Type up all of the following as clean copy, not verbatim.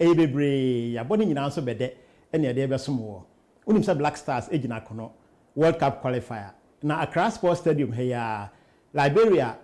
bebre ya boni nyina nso bede ene de besomo unim say Black Stars ejina kono World Cup qualifier na Accra Sports Stadium he ya Liberia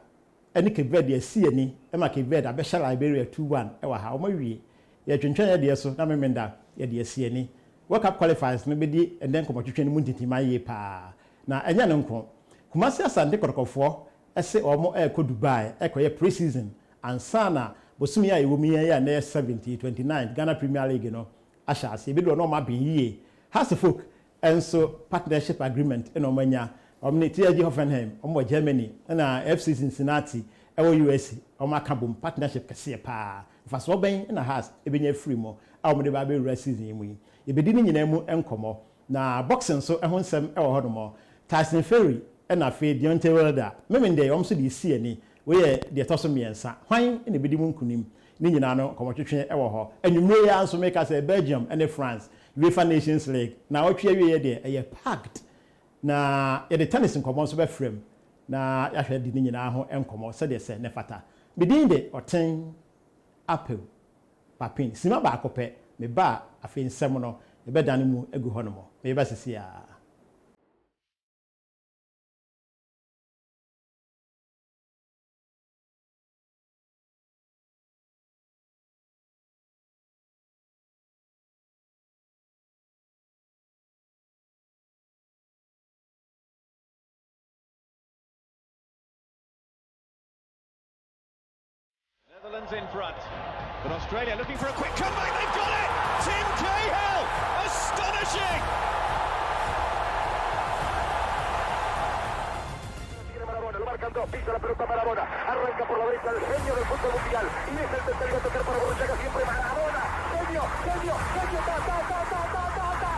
ene Cape Verde asi ani e ma Cape Verde abehya Liberia 2-1 e wa ha o ma wie ye twentwen ye de so na memenda ye de asi ani World Cup qualifiers no bedi enden komotwetwen mu ntintima ye pa na enya ne nko Kumasi Asante Kotokofo ese omo ko Dubai ekoye pre-season ansana bosumi ya ewomi ya na 29 Ghana Premier League no ashase bi do no ma bin yie Hasselhoff enso partnership agreement eno manya omni TG Hoffenheim omo Germany na FC Cincinnati ewo US omo akabom partnership kese pa faso ben na has ebenya free mo omo de ba be rest season mu ebedi ni nyina mu enkomo na boxing so ehon sem ewo hodomo Tyson Fury na fe Deontay Wilder memende omso de si ani we ye de toso miensa hwan na ebedi mu nkunim ni nyina no komotwetwe ewo ho anwumre ya nso make say Belgium and France UEFA Nations League na otwe wie de eye packed na ye de tennis nkomo so be frame na ya hwe de ni nyina ho enkomo se de se ne fata bedin de oten apple papin sima ba akopɛ me ba afi nsɛm no e be dan mu egu hɔ no mo me ba sisi ya Netherlands in front, but Australia looking for a quick comeback. They've got it! Tim Cahill! Astonishing! Maradona, lo marcan dos, pisa la pelota Maradona, arranca por la derecha el genio del fútbol mundial, y es el tercero a tocar para Borruchaga, siempre Maradona, genio, ta, ta, ta, ta, ta, ta, ta,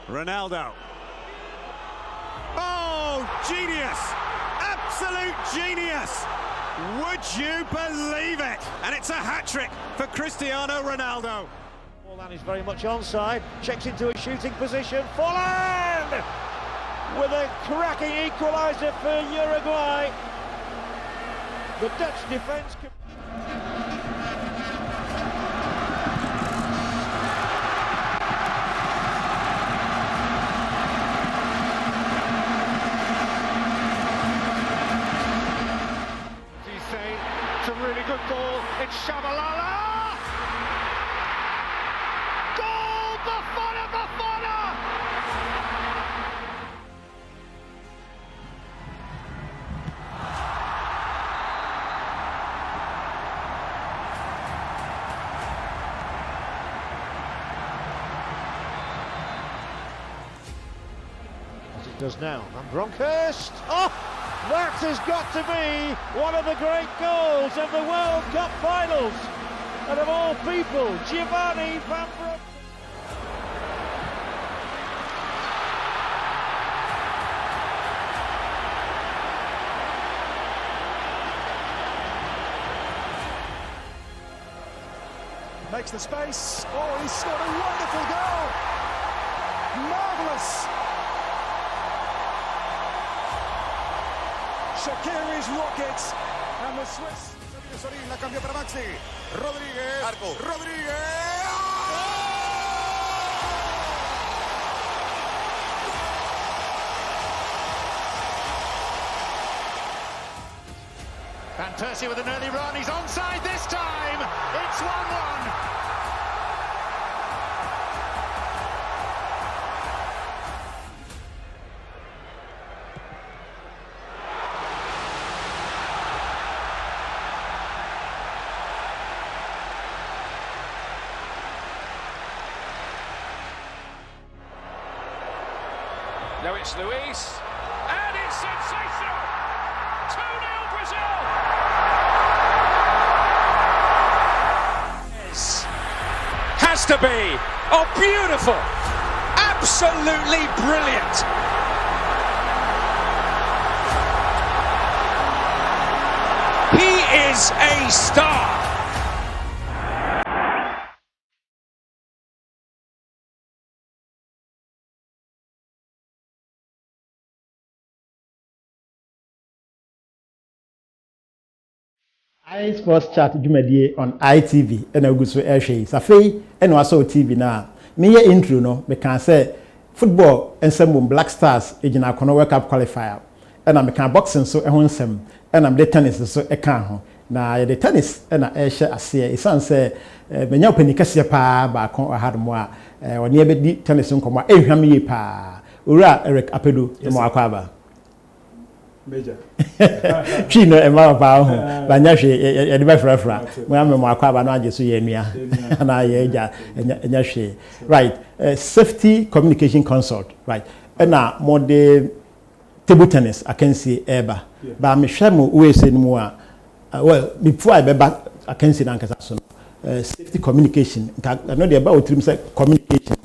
Ronaldo. Oh, genius! Absolute genius! Would you believe it? And it's a hat-trick for Cristiano Ronaldo. Well, that is very much onside. Checks into a shooting position. Folland! With a cracking equaliser for Uruguay. The Dutch defence... It's a really good ball. It's Shabalala. Goal! Bafana, Bafana! As it does now. And Bronkhurst. Oh! That has got to be one of the great goals of the World Cup finals. And of all people, Giovanni Van Broek. Makes the space. Oh, he's scored a wonderful goal. Marvellous. Shaqiri's Rockets and the Swiss. Sorín la cambió para Maxi. Rodríguez. Arco. Rodríguez. Van Persie with an early run. He's onside this time. It's 1-1. No, it's Luis, and it's sensational! 2-0 Brazil! Has to be! Oh, beautiful! Absolutely brilliant! He is a star! Isport Chat dwumadie on ITV and aguso ehwe safei ene waso TV na me ye intro no me kan say football ensem Black Stars ejina kono World Cup qualifier and me kan boxing so ehon nsem and am the tennis so e kan ho na ye the tennis na ehye ase e san say menya opani kase pa ba kon ahadmo a woni e be di tennis nkomo ehwam ye pa owura Eric Apedo mo akwaba Major. Chino e ma pa ho ba nya hwe e de be frafra mo am mo akwa ba no age so ye nua na ye ja nya hwe right safety communication consult right na mo de table tennis I can see eba ba me hwe mo we se mu a well before I be back I can see na nkasa so safety communication I know the about trim say communication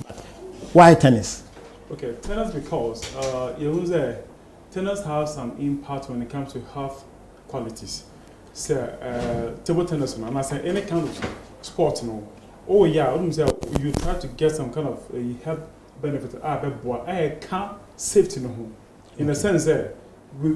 why tennis? Okay, tennis because you know there tennis has some impact when it comes to health qualities. So, table tennis, and I say any kind of sport, no. Oh yeah, I wouldn't say you try to get some kind of health benefit. I can't safety no. In a sense, we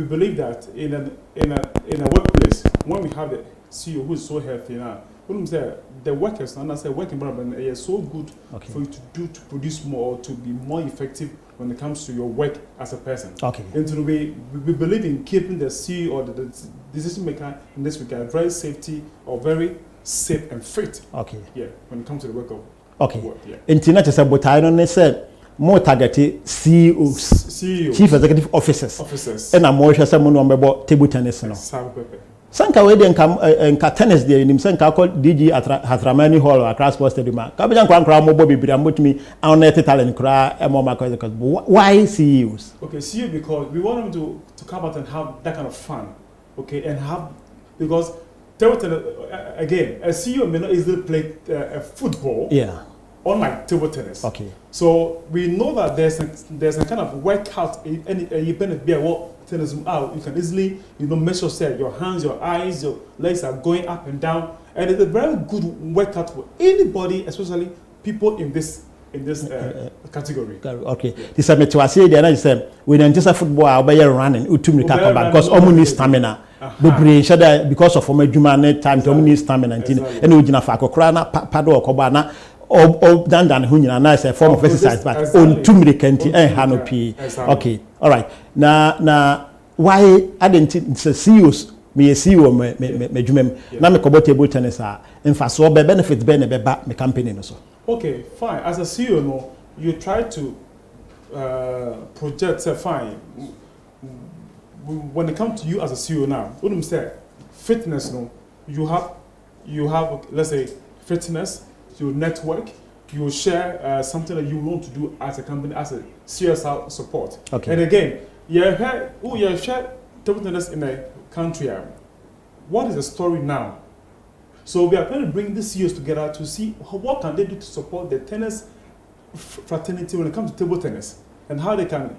believe that in a workplace when we have the CEO who is so healthy now, wouldn't say the workers and I say working environment is so good for you to produce more or to be more effective when it comes to your work as a person. Okay. And so we believe in keeping the CEO or the decision maker in this regard very safety or very safe and fit. Okay. Yeah, when it comes to the work of okay. Work, yeah. Internet is about I don't say more targeted CEOs, Chief Executive Officers. And I'm more sure someone about table tennis no. Sanka we dey nka tennis dey nim sanka call DG Hatramani Hall across Sports Stadium. Ka be jan kra mo bobi bira motumi an net talent kra e mo market why CEOs? Okay, CEO because we want them to come out and have that kind of fun. Okay, and have because table tennis again a CEO may not easily play football. Yeah. Unlike table tennis. Okay. So we know that there's a kind of workout and you benefit be what tennis out. You can easily measure say your hands, your eyes, your legs are going up and down, and it's a very good workout for anybody, especially people in this category. Okay. This is me say the na say we don't just football we running utum because almost need stamina. Because of adwuma time to need stamina and we gina fa akokra na pado okoba na or dan who na is a form of exercise but on 2 minutes and hanopi. Okay, all right. Now why I didn't say CEOs me CEO me jumem na me kobo table tennis in fact so be benefit be ne be ba me company no so. Okay, fine. As a CEO no you try to project say fine when it comes to you as a CEO now what I'm say fitness no you have let's say fitness you network, you share something that you want to do as a company, as a CSR support. Okay. And again, you share table tennis in a country. What is the story now? So we are trying to bring these CEOs together to see what can they do to support the tennis fraternity when it comes to table tennis and how they can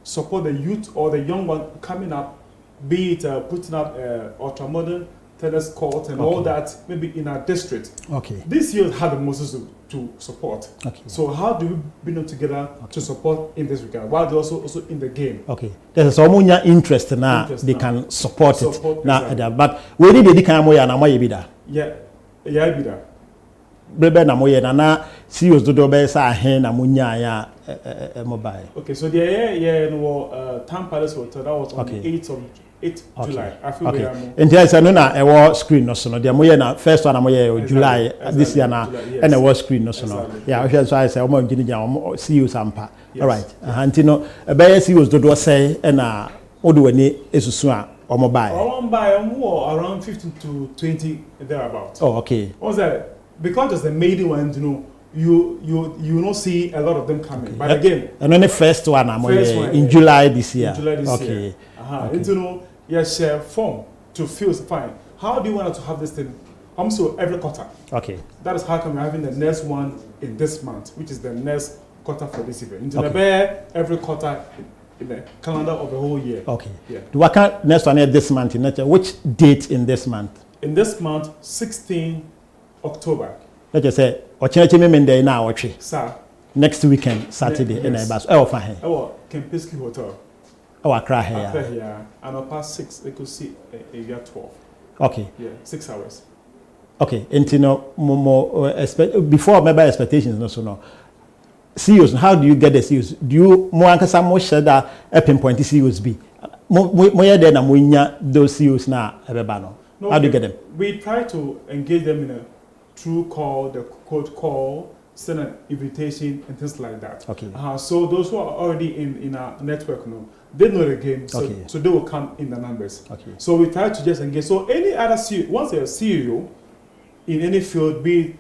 support the youth or the young one coming up, be it putting up ultra-modern tennis court and all that, maybe in our district. Okay. This year had the most to support. Okay. So how do we bring them together to support in this regard while they're also in the game? Okay. There's so much interest now they can support it. Now, but we need the kind of moya na moya bida. Yeah, bida. Brebe na moya na CEOs do be sa hen na munya ya mobile. Okay, so the no Town Palace Hotel that was on the 8th of 8th July. I feel we are more. And there's no screen no so no. The moya first one na moya July this year na and a screen no so no. Yeah, so I say omo ngini CEOs ampa. All right. Antino be CEOs do say na odo wani esusu a omo buy. Omo buy around 15 to 20 thereabouts. Oh, okay. What's that? Because it's the maiden one, you not see a lot of them coming. But again, and then the first one in July this year. Okay. Yes, share form to feel fine. How do you want to have this thing? So every quarter. Okay. That is how come we're having the next one in this month, which is the next quarter for this event. Every quarter in the calendar of the whole year. Okay. Yeah. Do I count next one this month? Which date in this month? In this month, 16 October. Let's just say, now, sir. Next weekend, Saturday, in a bus. Oh, fine. Oh, Kempinski Hotel. Oh, I cry here. After here, and past 6, they could see a year 12. Okay. Yeah, 6 hours. Okay. And you know, before member expectations, no, so no. CEOs, how do you get the CEOs? Do you more ankasa more share that pinpoint CEOs be? More there na more those CEOs na ebeba no. No, How do you get them? We try to engage them in a through call, the cold call, send an invitation and things like that. Okay. So those who are already in our network, they know the game, so, okay. so they will come in the numbers. Okay. So we try to just engage. So any other CEO, once they're a CEO in any field, be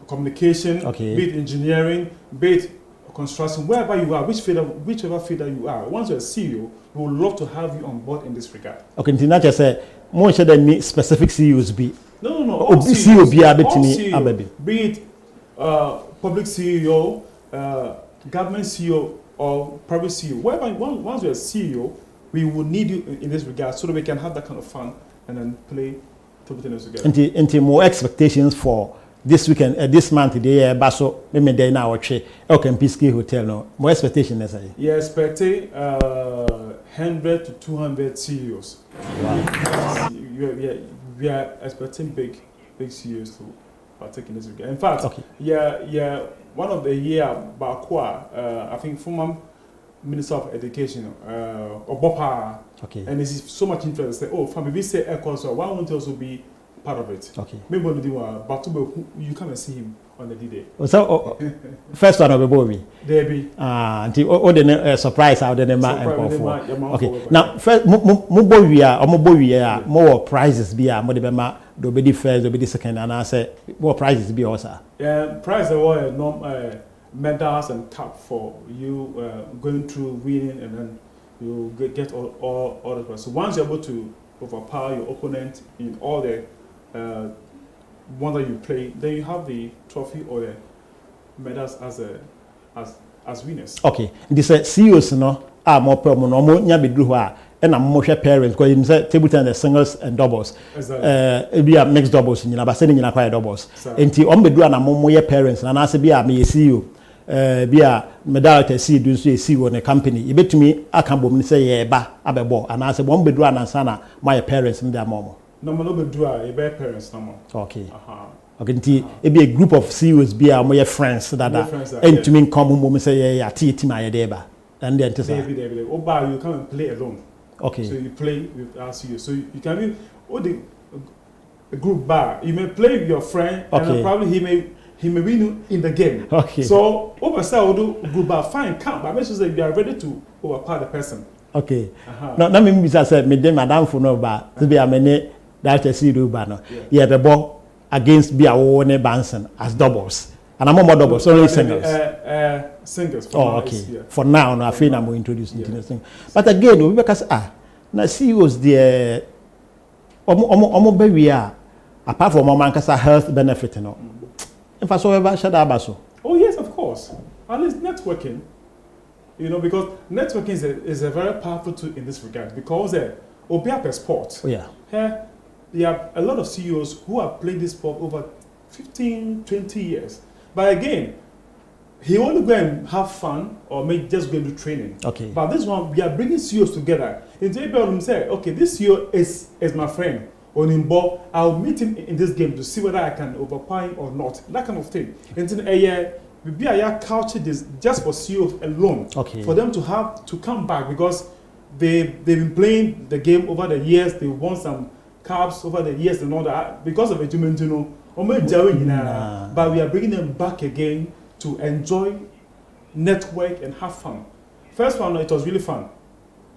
communication, okay. be it engineering, be it construction, wherever you are, whichever field that you are, once you're a CEO, we would love to have you on board in this regard. Okay, not just say more sure than specific CEOs be. No. All CEO be a bit me, be it public CEO, government CEO, or private CEO. Wherever once you're a CEO, we will need you in this regard so that we can have that kind of fun and then play table tennis together. Into more expectations for this weekend, this month, the Basso, maybe they now watch Peace Hotel. No more expectation, as I. Yeah, expecting 100 to 200 CEOs. Wow. We are expecting big CEOs to partake in this regard. In fact, okay. one of the year Bakwa, I think former Minister of Education, Obopa, okay. And this is so much interest. Say, oh, from say Echo, so why won't you also be part of it? Okay. Maybe but you come and see him on the D-Day. So, first one of the boy. There be. Until the surprise out there, okay. Now, first, more prizes be more the be first, the second, and I say more prizes be also. Yeah, prize award medals and cup for you going through winning, and then you get all the prize. So once you're able to overpower your opponent in all the one that you play, then you have the trophy or the medals as winners. Okay, this CEOs no are more permanent. No more nya and I'm more parents because you say table tennis singles and doubles. Exactly. Be a mixed doubles in but sending in acquire doubles. Enti on bedru na more parents and I say be a me CEO be a medal to see do CEO on a company. You bet me I can bo say yeah ba abebo and I say one bedru na sana my parents in their mom. No bedru a be parents no more. Okay. Okay, it be a group of CEOs be a more friends that and to me come home say yeah team my deba and then to say you come and play alone. Okay. So you play with our CEO. So you can be a group bar. You may play with your friend, okay. And probably he may win in the game. Okay. So oversell do group bar fine count, but make sure that you are ready to overpower the person. Okay. No, na me bisa say me dem madam for no ba. To be a many that CEO bar no. Yeah, the ball against be a one Banson as doubles. And I'm more doubles, only singles. Singles. Okay. For now, no, I feel I'm introducing interesting. But again, we because now CEOs the omo baby apart from Mankasa health benefit, no. In fact, so ever shut up so. Oh yes, of course. At least networking, because networking is a very powerful tool in this regard because Obia per sport. Oh yeah. There are a lot of CEOs who have played this sport over 15, 20 years. But again, he only go and have fun or just go and do training. Okay. But this one, we are bringing CEOs together. And they say, okay, this CEO is my friend. Onimbo, I'll meet him in this game to see whether I can overpower him or not. That kind of thing. And then we be a culture this just for CEOs alone. Okay. For them to have to come back because they've been playing the game over the years. They won some cups over the years and all that because of it. But we are bringing them back again to enjoy, network, and have fun. First one, it was really fun.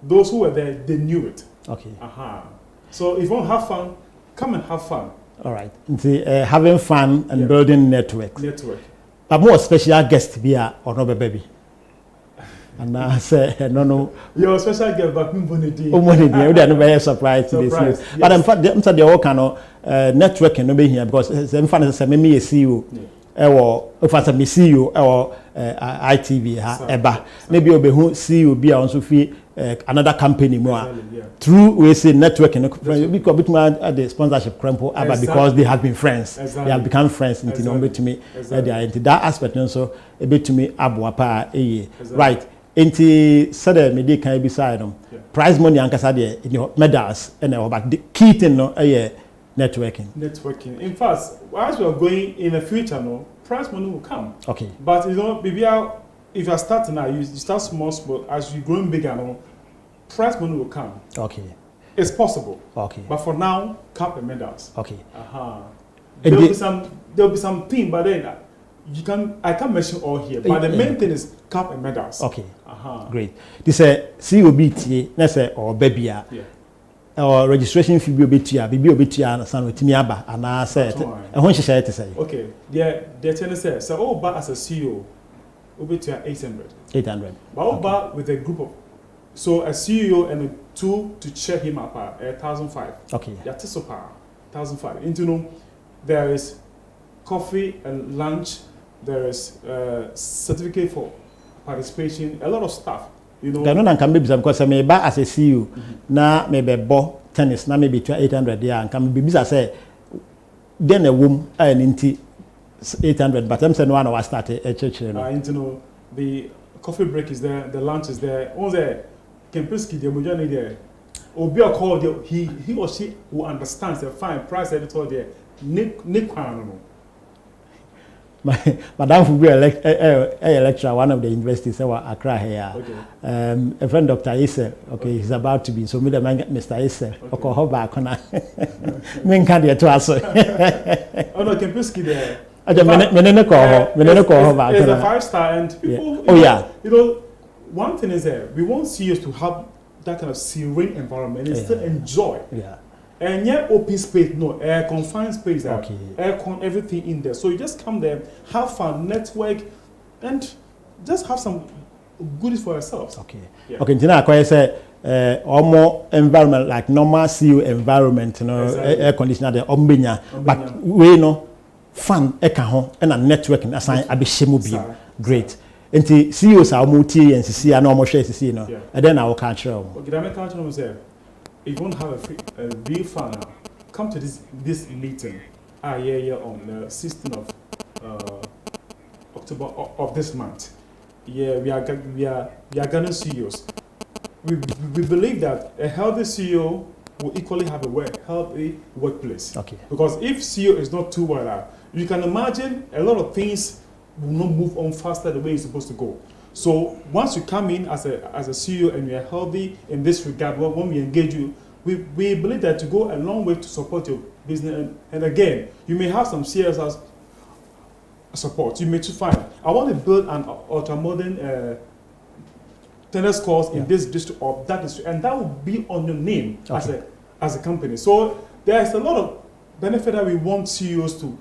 Those who were there, they knew it. Okay. So if you want to have fun, come and have fun. All right. Having fun and building network. But more special guest be or no baby. And I say no. You're a special guest, but we are very surprised to this. Yes. But in fact, I'm saying the whole kind of networking no be here because in fact say me a CEO. If I say me CEO or ITV eba maybe obe who CEO be also fi another company more through we say networking because between the sponsorship crampo because they have been friends. They have become friends into to me that aspect so a bit to me abuapa right. Enti sada me dey kan bi side no. Prize money ankasa de medals and but the key thing no networking. Networking. In fact, as we are going in the future, no prize money will come. Okay. But you know, maybe if you are starting now, you start small. As you growing bigger, no prize money will come. Okay. It's possible. Okay. But for now, cup and medals. Okay. There'll be some thing, but then I can't mention all here. But the main thing is cup and medals. Okay. Great. This is COBT. Let's say or baby. Or registration fee be bibi obetia na san otimi aba ana say e ho hyehyɛ te say. Okay. The tenant says so but as a CEO obetia 800. But with a group of so a CEO and two to check him up 1,500. Okay. Yeah, so 1,500. Into no there is coffee and lunch, there is certificate for participation, a lot of stuff. You know, no can be because I may buy as a CEO na maybe bo tennis na maybe 800 there and can be bisa say then a womb and into 800 but I'm saying one was started a church you know the coffee break is there, the lunch is there, all there Kempinski the mojani there obi a call he or she who understands the fine price editor there Nick Madam will be a lecturer one of the universities in Accra here. Okay. A friend Dr. Issa, okay, he's about to be so Mr. Issa. Okay, how back on men can't get to us. Oh no, Kempinski there. It's a 5-star and people, you know, one thing is that we want CEOs to have that kind of serene environment and still enjoy. Yeah. And yet open space, no air confined space, aircon, everything in there. So you just come there, have fun, network, and just have some goodies for yourselves. Okay. Yeah. Okay. Now I say more environment like normal CEO environment, you know, exactly. Air conditioner, the ombenya, but we know fun, ekaho, and a networking assign abishemu great. And the CEOs are multi and CC are normal shares, you know, and then our culture. Okay, that culture was there. If you want to have a real fun, come to this meeting. On the 16th of October of this month. Yeah, we are gonna CEOs. We believe that a healthy CEO will equally have a healthy workplace. Okay. Because if CEO is not too well, you can imagine a lot of things will not move on faster the way it's supposed to go. So once you come in as a CEO and you are healthy in this regard, when we engage you, we believe that to go a long way to support your business. And again, you may have some CSR support. You may find, I want to build an ultra-modern tennis course in this district or that district, and that will be on your name as a company. So there's a lot of benefit that we want CEOs to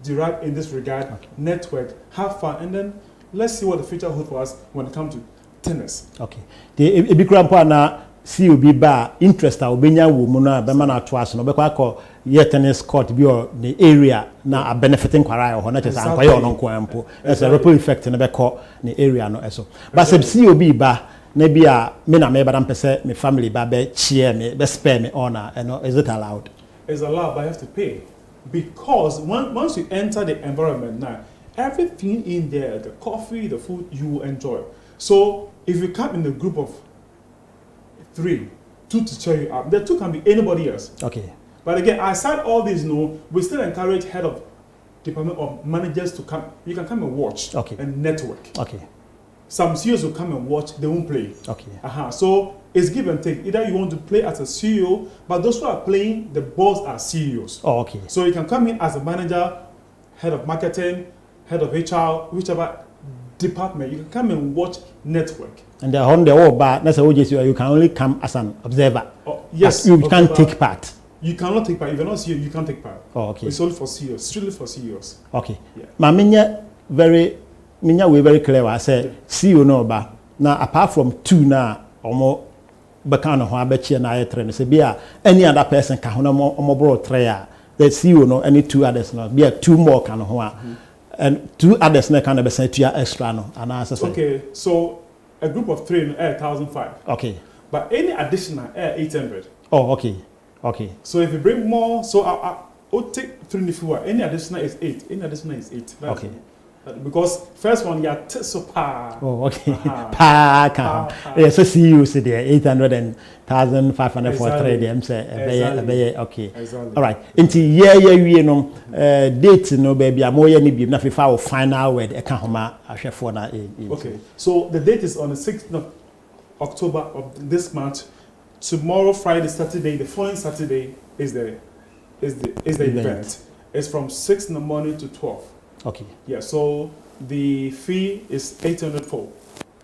derive in this regard, network, have fun, and then let's see what the future holds for us when it comes to tennis. Okay. The Ibikrampo na COB bar interest a obenya wo mu na be ma na to aso no be kwa ko ye tennis court bi or the area na a benefiting kwara ho na chesa ankwaya ono nko ampo as a ripple effect na be ko the area no eso but sub COB bar na bia me na me badam pese me family ba be cheer me be spare me honor and is it allowed? It's allowed, but you have to pay because once you enter the environment now, everything in there, the coffee, the food, you will enjoy. So if you come in a group of 3, 2 to cheer you up, the 2 can be anybody else. Okay. But again, aside all these, we still encourage head of department or managers to come. You can come and watch and network. Okay. Some CEOs will come and watch, they won't play. Okay. So it's give and take. Either you want to play as a CEO, but those who are playing, the boss are CEOs. Oh, okay. So you can come in as a manager, head of marketing, head of HR, whichever department. You can come and watch network. And the whole bar, that's you can only come as an observer. Oh, yes. You can't take part. You cannot take part. If you're not CEO, you can't take part. Oh, okay. It's only for CEOs, strictly for CEOs. Okay. Yeah. We very clear. I said CEO no ba. Now apart from 2 now, omo beka no ho abechi na ayetre no se bia any other person ka ho na omo bro 3 a the CEO no any 2 others no bia 2 more ka no ho a and 2 others na kind of percentage extra no and I say okay, so a group of 3 1,500. Okay. But any additional 800. Oh, okay. Okay. So if you bring more, so I'll take 3 if you want. Any additional is 8. Any additional is 8. That's okay. Because first one you are so pa. Oh, okay. Pa count. Yeah, so CU said there 800 and 1,500 for trade. I'm say okay. Exactly. All right. Until you know date no baby. I'm more any be na FIFA final word. I can't homa. I share for na. Okay. So the date is on the 6th of October of this month. Tomorrow, Friday, Saturday. The following Saturday is the event. It's from 6 in the morning to 12. Okay. Yeah, so the fee is 800 for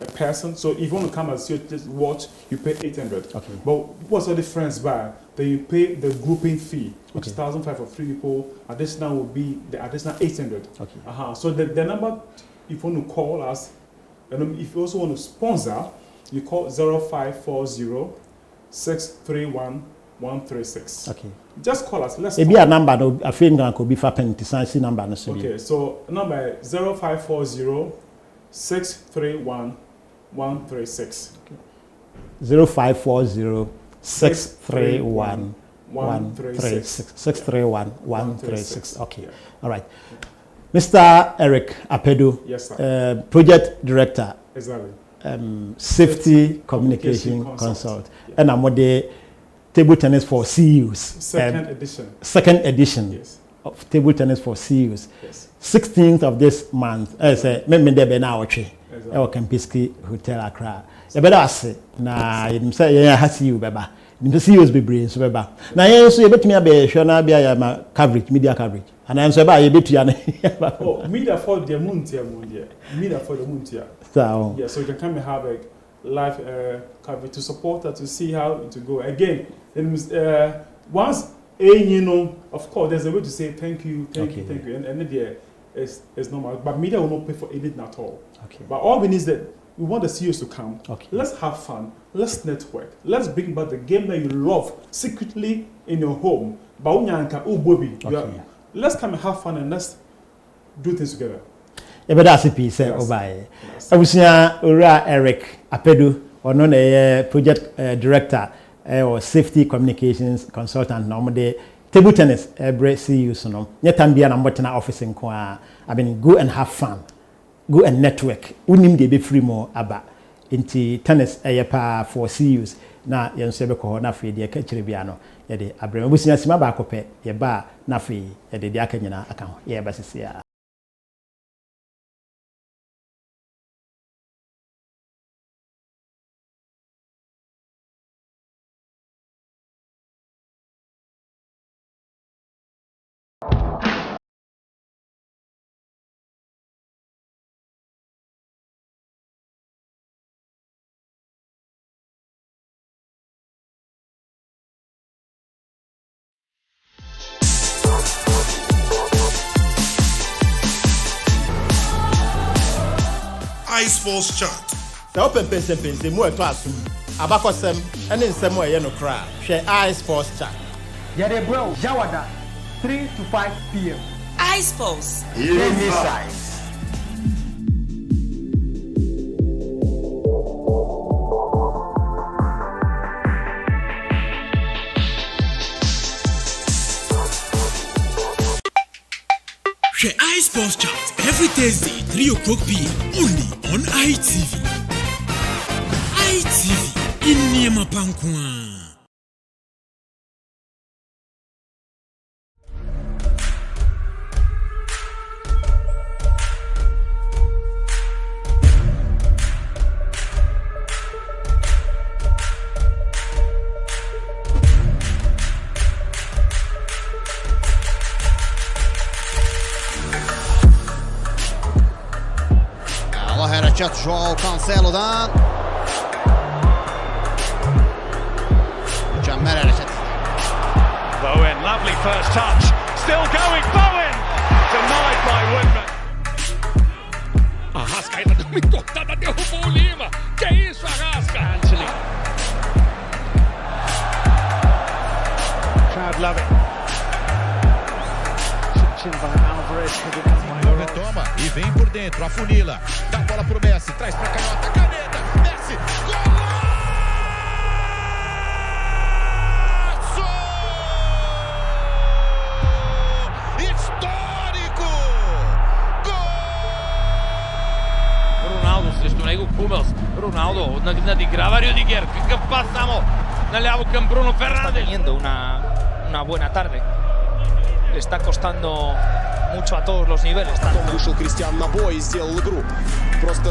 a person. So if you want to come and see just watch, you pay 800. Okay. But what's the difference by? Then you pay the grouping fee, which is Okay. 1,500 for 3 people. Additional will be the additional 800. Okay. So the number, if you want to call us, and if you also want to sponsor, you call 0540 631 136. Okay. Just call us. Let's. It be a number. No, I think I could be for penalty number. No, Okay, so number 0540 631 136. 0540 631 136. 631 136. Okay. Yeah. All right. Mr. Eric Apedo, Yes, sir. Project Director, Exactly. Safety Communication Consult, and I'm with the table tennis for CUs. Second edition. Second edition Yes. of table tennis for CUs. Yes. 16th of this month. I say, me there be now watching. Exactly. Our Kempiski Hotel Accra. You better ask. Na you say yeah has you beba. You see us be brain so beba. Na you so you bet me be sure na be my coverage, media coverage. And I say ba you bet you Oh, media for the Muntia Mundia. Media for the Muntia. So Yeah, so you can come and have a live coverage to support us to see how it will go. Again, once you know, of course, there's a way to say thank you, thank you, and the is normal. But media will not pay for anything at all. okay. But all we need is that we want the CEOs to come. Okay. Let's have fun. Let's network. Let's bring back the game that you love secretly in your home. Okay. Let's come and have fun and let's do things together. You better ask people say obaye. Abusia Ora Eric Apedo ono na project director or safety communications consultant no de table tennis every CUs no. Nyetam bia na mbotena office nko a. I mean go and have fun. Go and network. Unim de be free more aba. Inti tennis pa for CUs na yenso be ko na fe de ka kire bia no. Ye de abrem abusia sima ba akopɛ ye ba na fe ye de aka nyina aka ho. Ye ba sisia. Isport Chat. The open pense mu eto asum abakosem ene nsem o ye no kra hwe Isport Chat. Yere bro Jawada 3 to 5 p.m. Isport. Share Isport Chat every Thursday 3 o'clock p.m. only on ITV. ITV in Niema Pankwa. Chat João Cancelo'dan mükemmel hareket. Bowen, lovely first touch, still going, Bowen! Denied by Woodman. Arrascaeta deu uma entortada, derrubou o Lima. Que isso, Arrasca? Anthony. Crowd love it. Chipped in by Alvarez. Retoma e vem por dentro, afunila. Dá a bola pro Messi, traz pra canhota, caneta, Messi, golaço! Histórico! Gol Nadigrava Rudiger, какъв пас само наляво към Бруно Фернандеш. Está teniendo una buena tarde. Le está costando mucho a todos los niveles. Потом вышел Кристиан на бой и сделал игру. Просто...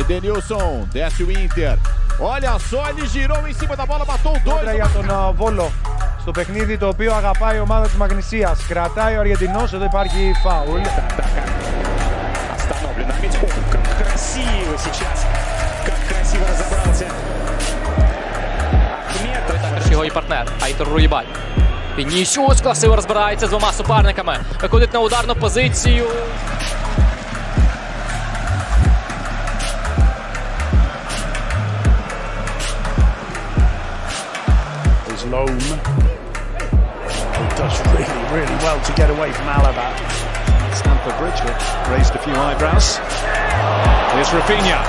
Edenilson, desce o Inter. Olha só, ele girou em cima da bola, matou o dois. Για τον Βόλο στο παιχνίδι το οποίο αγαπάει η ομάδα της Μαγνησίας. Κρατάει ο Αργεντινός, εδώ υπάρχει φάουλ. Остановлен. А ведь как красиво сейчас. Как красиво разобрался. Також його і партнер Айтор Руїбай. Вінісіус красиво розбирається з двома суперниками. Виходить на ударну позицію. Loam, who does really well to get away from Alaba. Stamford Bridge raised a few eyebrows. Here's Rafinha,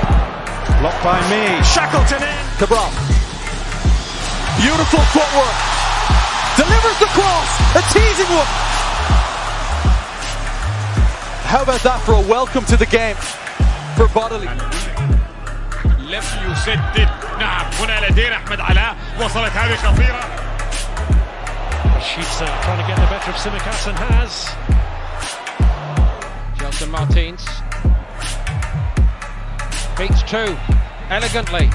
blocked by me. Shackleton in. Cabral. Beautiful footwork. Delivers the cross. A teasing one. How about that for a welcome to the game for Bodily? لم يسدد. نعم هنا لدينا احمد علاء. وصلت هذه خطيره. She's trying to get the better of Tsimikas and has. Gelson Martins beats two elegantly,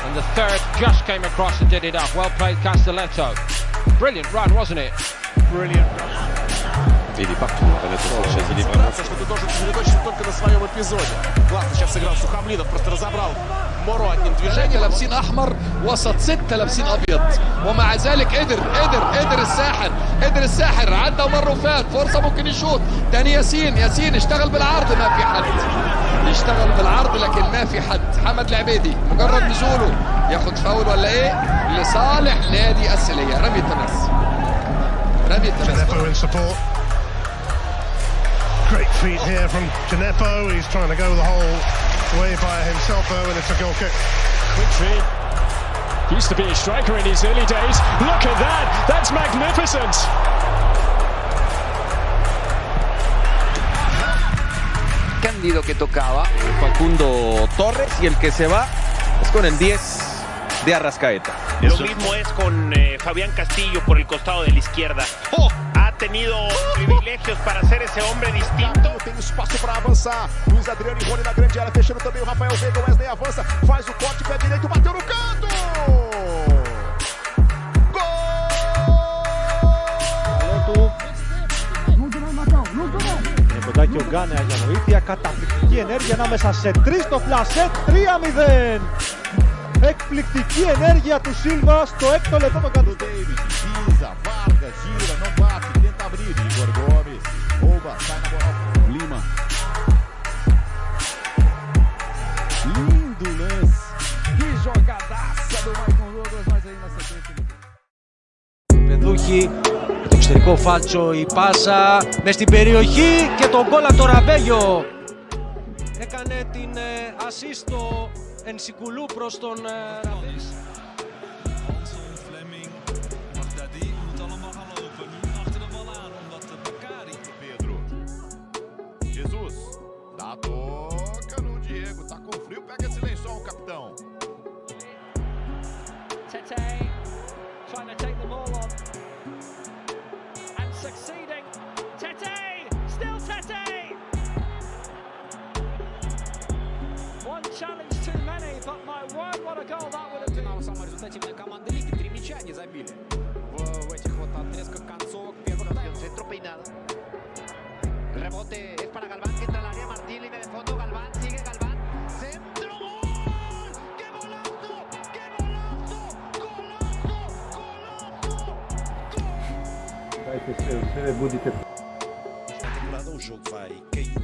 and the third just came across and did it up. Well played Castelletto. Brilliant run, wasn't it? Brilliant. Или Бактур, что ты должен сосредоточиться только на своем эпизоде. Классно сейчас сыграл Сухомлинов, просто разобрал Моро одним движением. لابسين احمر وسط 6 لابسين ابيض، ومع ذلك قدر الساحر عدى مره وفات فرصه ممكن يشوط تاني. ياسين اشتغل بالعرض، ما في حد يشتغل بالعرض لكن ما في حد. حمد العبيدي مجرد نزوله ياخد فاول ولا ايه لصالح نادي السليه. رمي التماس. Gineppo in support. Great feat here from Gineppo. He's trying to go the whole way by himself though, and it's a goal kick. Quick feed. He used to be a striker in his early days. Look at that! That's magnificent! Cándido que tocaba. Facundo Torres, y el que se va es con el 10 de Arrascaeta. Lo mismo es con Fabián Castillo por el costado de la izquierda. Ha tenido privilegios para ser ese hombre distinto. Tem espaço para avançar. Luiz Adriano e Rony na grande área, fechando também o Rafael Veiga. O Wesley avança, faz o corte, pé direito, bateu no canto. Κοντάκι ο Γκάνεα για βοήθεια, καταπληκτική ενέργεια ανάμεσα σε 3 στο φλασέτ, 3-0. Εκπληκτική ενέργεια του Σίλβα στο 6ο λεπτό των κατοχών. Pisa, Vargas, gira, não bate, tenta abrir. Igor Gomes, rouba, sai na bola. Lima. Lindo lance. Que jogadaça do Maicon Douglas, mas aí na sequência. Πεδούχη, το εξωτερικό φάλτσο, η πάσα μες στην περιοχή και τον γκολ από το Ραβέλιο. Έκανε την assist στο Ενσικουλού προς τον Ραβέλιο. Jesus, dá a toca no Diego, tá com frio, pega esse lençol, capitão. Tete trying to take the ball on and succeeding. Tete, still Tete. One challenge too many, but my word, what a goal that would have been. Самая результативная команда лиги, 3 мяча не забили в этих вот отрезках концовок первых таймов. Centro peinado. Rebote es para Galván, que entra al área. Martín, línea de fondo. Galván, sigue Galván. Centro, gol. ¡Qué golazo! ¡Qué golazo! Na temporada o jogo vai cair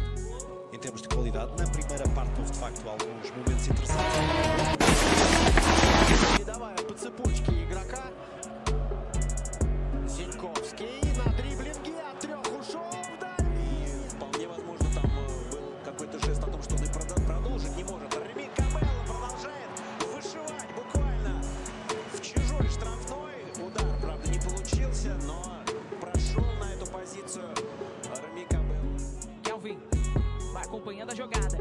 em termos de qualidade. Na primeira parte houve de facto alguns momentos interessantes. Передавая по цепочке игрока. Зиньковский на дриблинге от 3 ушел вдаль. И вполне возможно там был какой-то жест о том, что он и продолжить не может. Реми Кабелло продолжает вышивать буквально в чужой штрафной. Удар, правда, не получился, но прошел на эту позицию Реми Кабелло. Kelvin vai acompanhar. linha da jogada.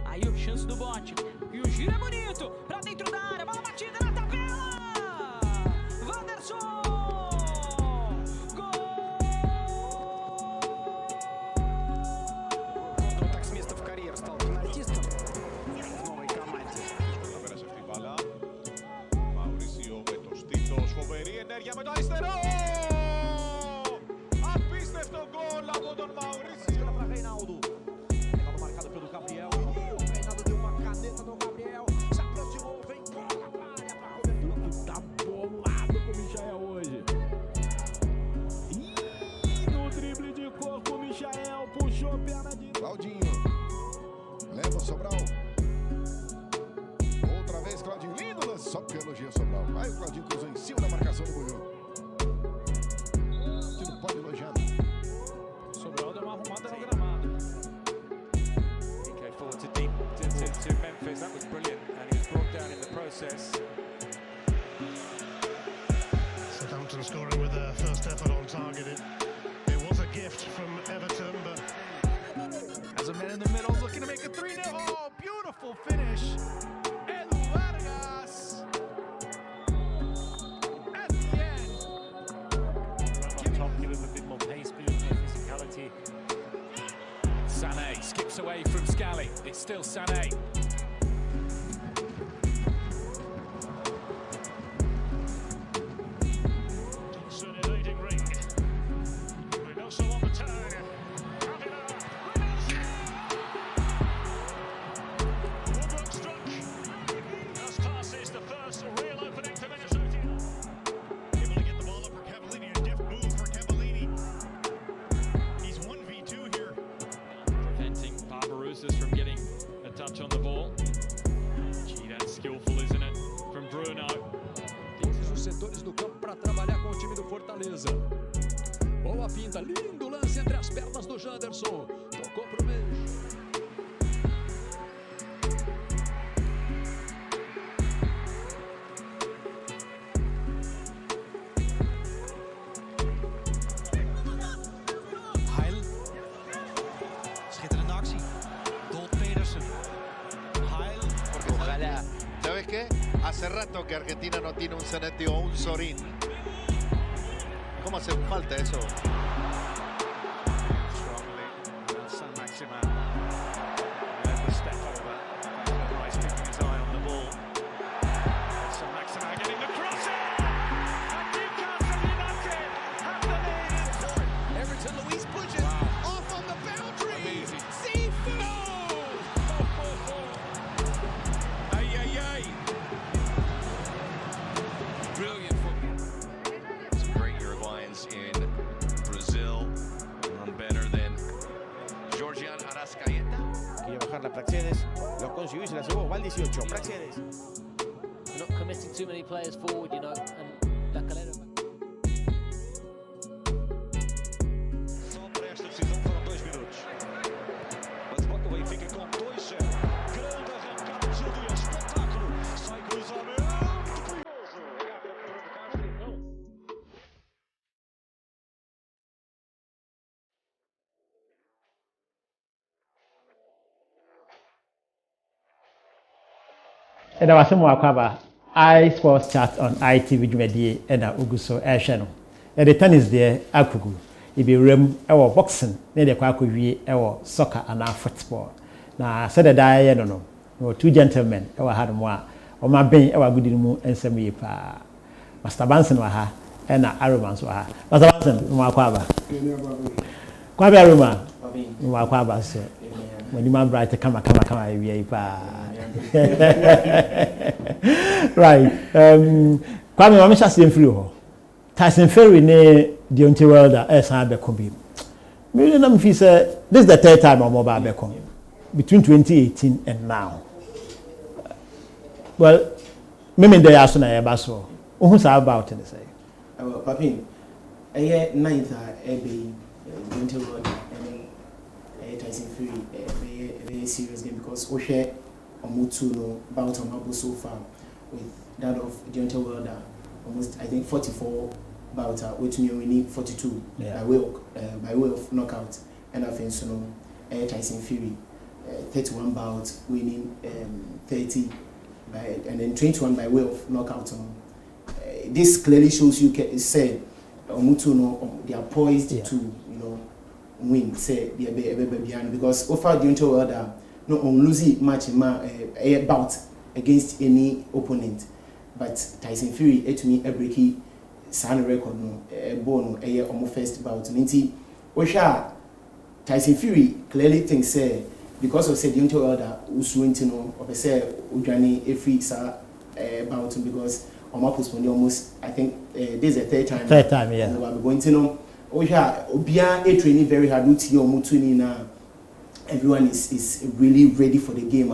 Aí o chance do bote. E o giro é bonito. Pra dentro da área. Bola batida na tabela. Wanderson. Так с места в карьер стал пенальтистом в новой команде. Φοβερή ενέργεια με το αριστερό! Απίστευτο γκολ από τον Μαουρίσιο! Para Reinaldo. Reinaldo marcado pelo Gabriel. O Reinaldo deu uma caneta no Gabriel. Se aproximou, vem bola pra área pra cobertura. Tá bolado com o Michael hoje. No drible de corpo, o Michael puxou a perna de... Claudinho. Leva o Sobral. Outra vez, Claudinho. Lindo lance. Só porque elogia o Sobral. Aí o Claudinho cruzou em cima da marcação do Buiu. Você não pode elogiar, não. Sobral deu uma arrumada no gramado. He came forward to deep to Memphis. That was brilliant, and he was brought down in the process. Southampton scoring with their first effort on target. It was a gift from Everton, but Has a man in the middle looking to make a 3-0. Oh, beautiful finish. Edu Vargas. At the end. Top, give him a bit more pace, bit more physicality. Sané skips away from Scally. It's still Sané. circulating ring. Reynoso on the turn. Woodward struck. Thus passes the first real opening for Minnesota. Able to get the ball up for Cavallini. A deft move for Cavallini. He's 1v2 here. Preventing Barbarouses from getting a touch on the ball. Gee, that's skillful, isn't it? From Bruno. Todos os setores do campo para trabalhar com o time do Fortaleza. Boa pinta, lindo lance entre as pernas do Janderson. Tocou pro meio. Heil. Schitterende actie. Dolt Pedersen. Heil. Ojalá. ¿Sabes qué? Hace rato que Argentina no tiene un Zanetti o un Sorín. ¿Cómo hace falta eso? Strongly. San Maximan. Never step over. Rice keeping his eye on the ball. San Maximan getting the cross in! And Newcastle United have the lead! Everton Luis pushes off on the boundary. Amazing. Seafood. Ay, ay, ay! Brilliant football. Some great Uruguayans in Brazil. None better than Georgian Arrascaeta. Quiere bajar la Praxedes, lo consiguió y se la llevó. Va al 18. Praxedes. Not committing too many players forward, you know, and La Calera. Só para esta decisão foram 2 minutos. Mas bota o Benfica com 2-0. Grande arrancada de Gil Dias. Espetáculo. Sai cruzamento. And I was somewhere cover Isport Chat on ITV Jumedi and Uguso Air Channel. And the tennis there, Akugu. It be room our boxing, near the Kwaku, our soccer and our football. Now, I said that I don't know. Two gentlemen, our had more. Or my being our good in moon and some pa. Master Banson were her, and our Aromans were her. Master Banson, Mwakaba. Kwabi Aroma, Mwakaba, sir. When you man bright to come, right. Kwame Mamisha same free ho. Tyson Fury ne Deontay Wilder san be come. Me na me feel say this is the third time I'm about be come between 2018 and now. Well, me dey aso na e ba so. Who say about it say? Papin. Eye 9th be Deontay Wilder and Tyson Fury very serious game because we share Omutu no bout on so far with that of Deontay Wilder almost I think 44 bouts which means we need 42 by way of knockout and I think so no Tyson Fury 31 bouts, winning 30 and then 21 by way of knockout. This clearly shows you say they are poised to win. Say because offer the world no on losing match a bout against any opponent, but Tyson Fury to me a breaky sound record born a year almost first bout. Tyson Fury clearly thinks say because of say the world uswintino or say Ujani every bout because postponed almost I think this is the third time. Third time, yeah. I'm going to know. Obia a training very hard now. Everyone is really ready for the game.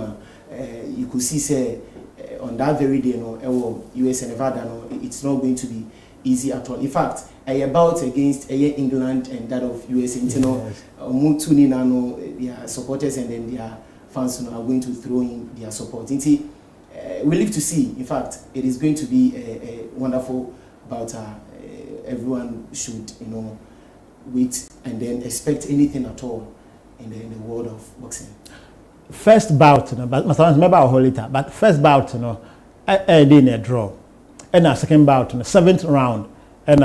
You could see say on that very day, US and Nevada, it's not going to be easy at all. In fact, a bout against England and that of US, their supporters and then their fans are going to throw in their support. We live to see. In fact, it is going to be a wonderful bout. Everyone should, wait and then expect anything at all in the world of boxing. First bout, but remember I'll hold it up. But first bout, I did a draw, and a second bout, seventh round, and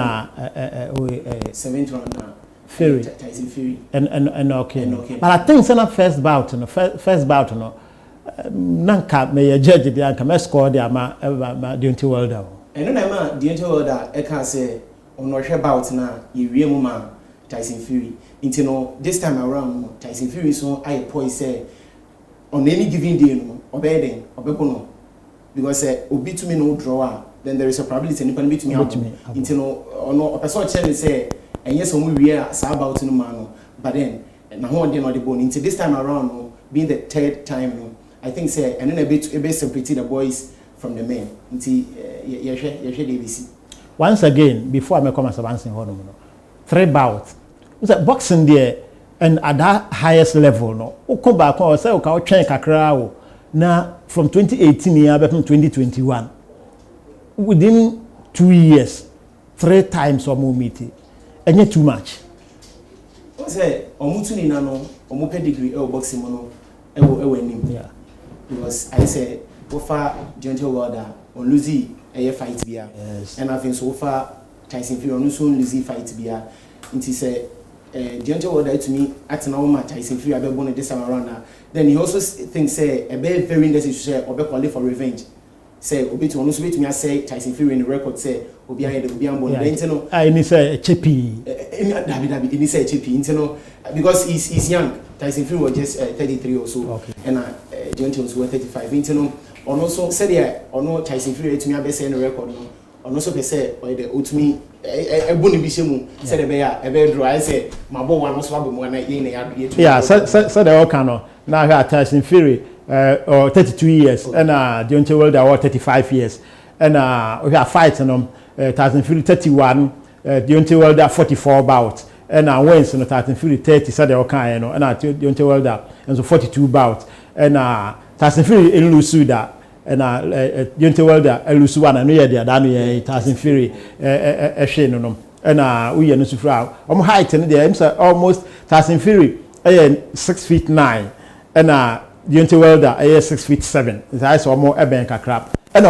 seventh round. Fury. Tyson Fury. And okay. But I think it's first bout, first bout, Nanka may a judge the anchor score the ama the world. And then I'm the world. I can say on our bout now. You real Tyson Fury. This time around, Tyson Fury so I poise say on any given day, obey because obi to me no draw, then there is a probability anyone beat me out. A person say, and yes, we are about no man, but then and how they not the bone. Until this time around, being the third time, I think say and then a bit separate the boys from the men. Until once again, before I make come as advancing home, 3 bouts. Boxing there and at that highest level, no. Come back or say okay, train kakra now from 2018 year from 2021. Within 2 years, 3 times or more meeting, and yet too much. Say omutu ni nano, omu pedigree boxing mono, yeah. Because I say offer gentle water on Lucy a fight beer, and I think so far Tyson Fury on soon Lucy fight beer. It say gentle water to me at an hour Tyson Fury I born this time around now. Then he also thinks say a very necessary or be for revenge. Say obi to honest with me I say Tyson Fury in the record say obi aye obi am born then I need say a chippy. David he say chippy because he's young. Tyson Fury was just 33 or so, and gentle was 35. On also said yeah, or no Tyson Fury to me I say in the record no. On also be say or the ultimate a boni bi shemu said a be draw I say my boy one also be more na yin na yeah so the all can now Tyson Fury or 32 years and Deontay Wilder 35 years and we have fighting Tyson Fury 31 Deontay Wilder 44 bouts and wins Tyson Fury 30 so the all can and Deontay Wilder and so 42 bouts and Tyson Fury in lose that and Deontay Wilder lose one and yeah there Tyson Fury no and we no sufra height and there almost Tyson Fury 6'9" and Deontay Wilder 6'7". That's more eben kakra and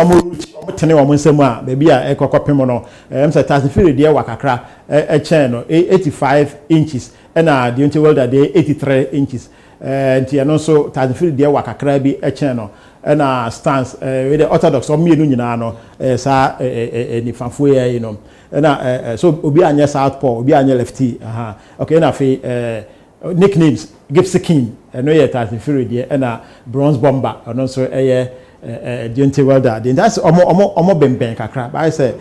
tene omo nsem a baby a ekokopem no Tyson Fury dey wakakra chain no 85 inches and Deontay Wilder dey 83 inches and so Tyson Fury dey wakakra bi chain no and stance with the orthodox o mienu nyina no sa ni fanfo ye and so obi anya southpaw obi anya lefty okay na fe nicknames Gipsy King and no Tyson Fury there and Bronze Bomber and also Deontay Wilder. That's almost bemben kakra. But I say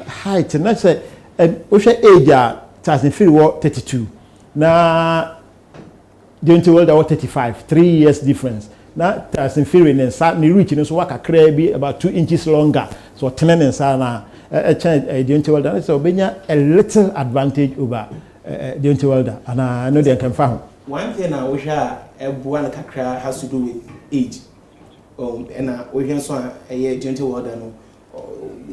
height and I say age Tyson Fury was 32. Now Deontay Wilder was 35. 3 years difference. Now Tyson Fury and certainly reaching so what be about 2 inches longer. So 10 and sana Deontay Wilder. So a little advantage over Deontay Wilder, and I know they can find. One thing I wish one kakra has to do with age. And we can so a Deontay Wilder no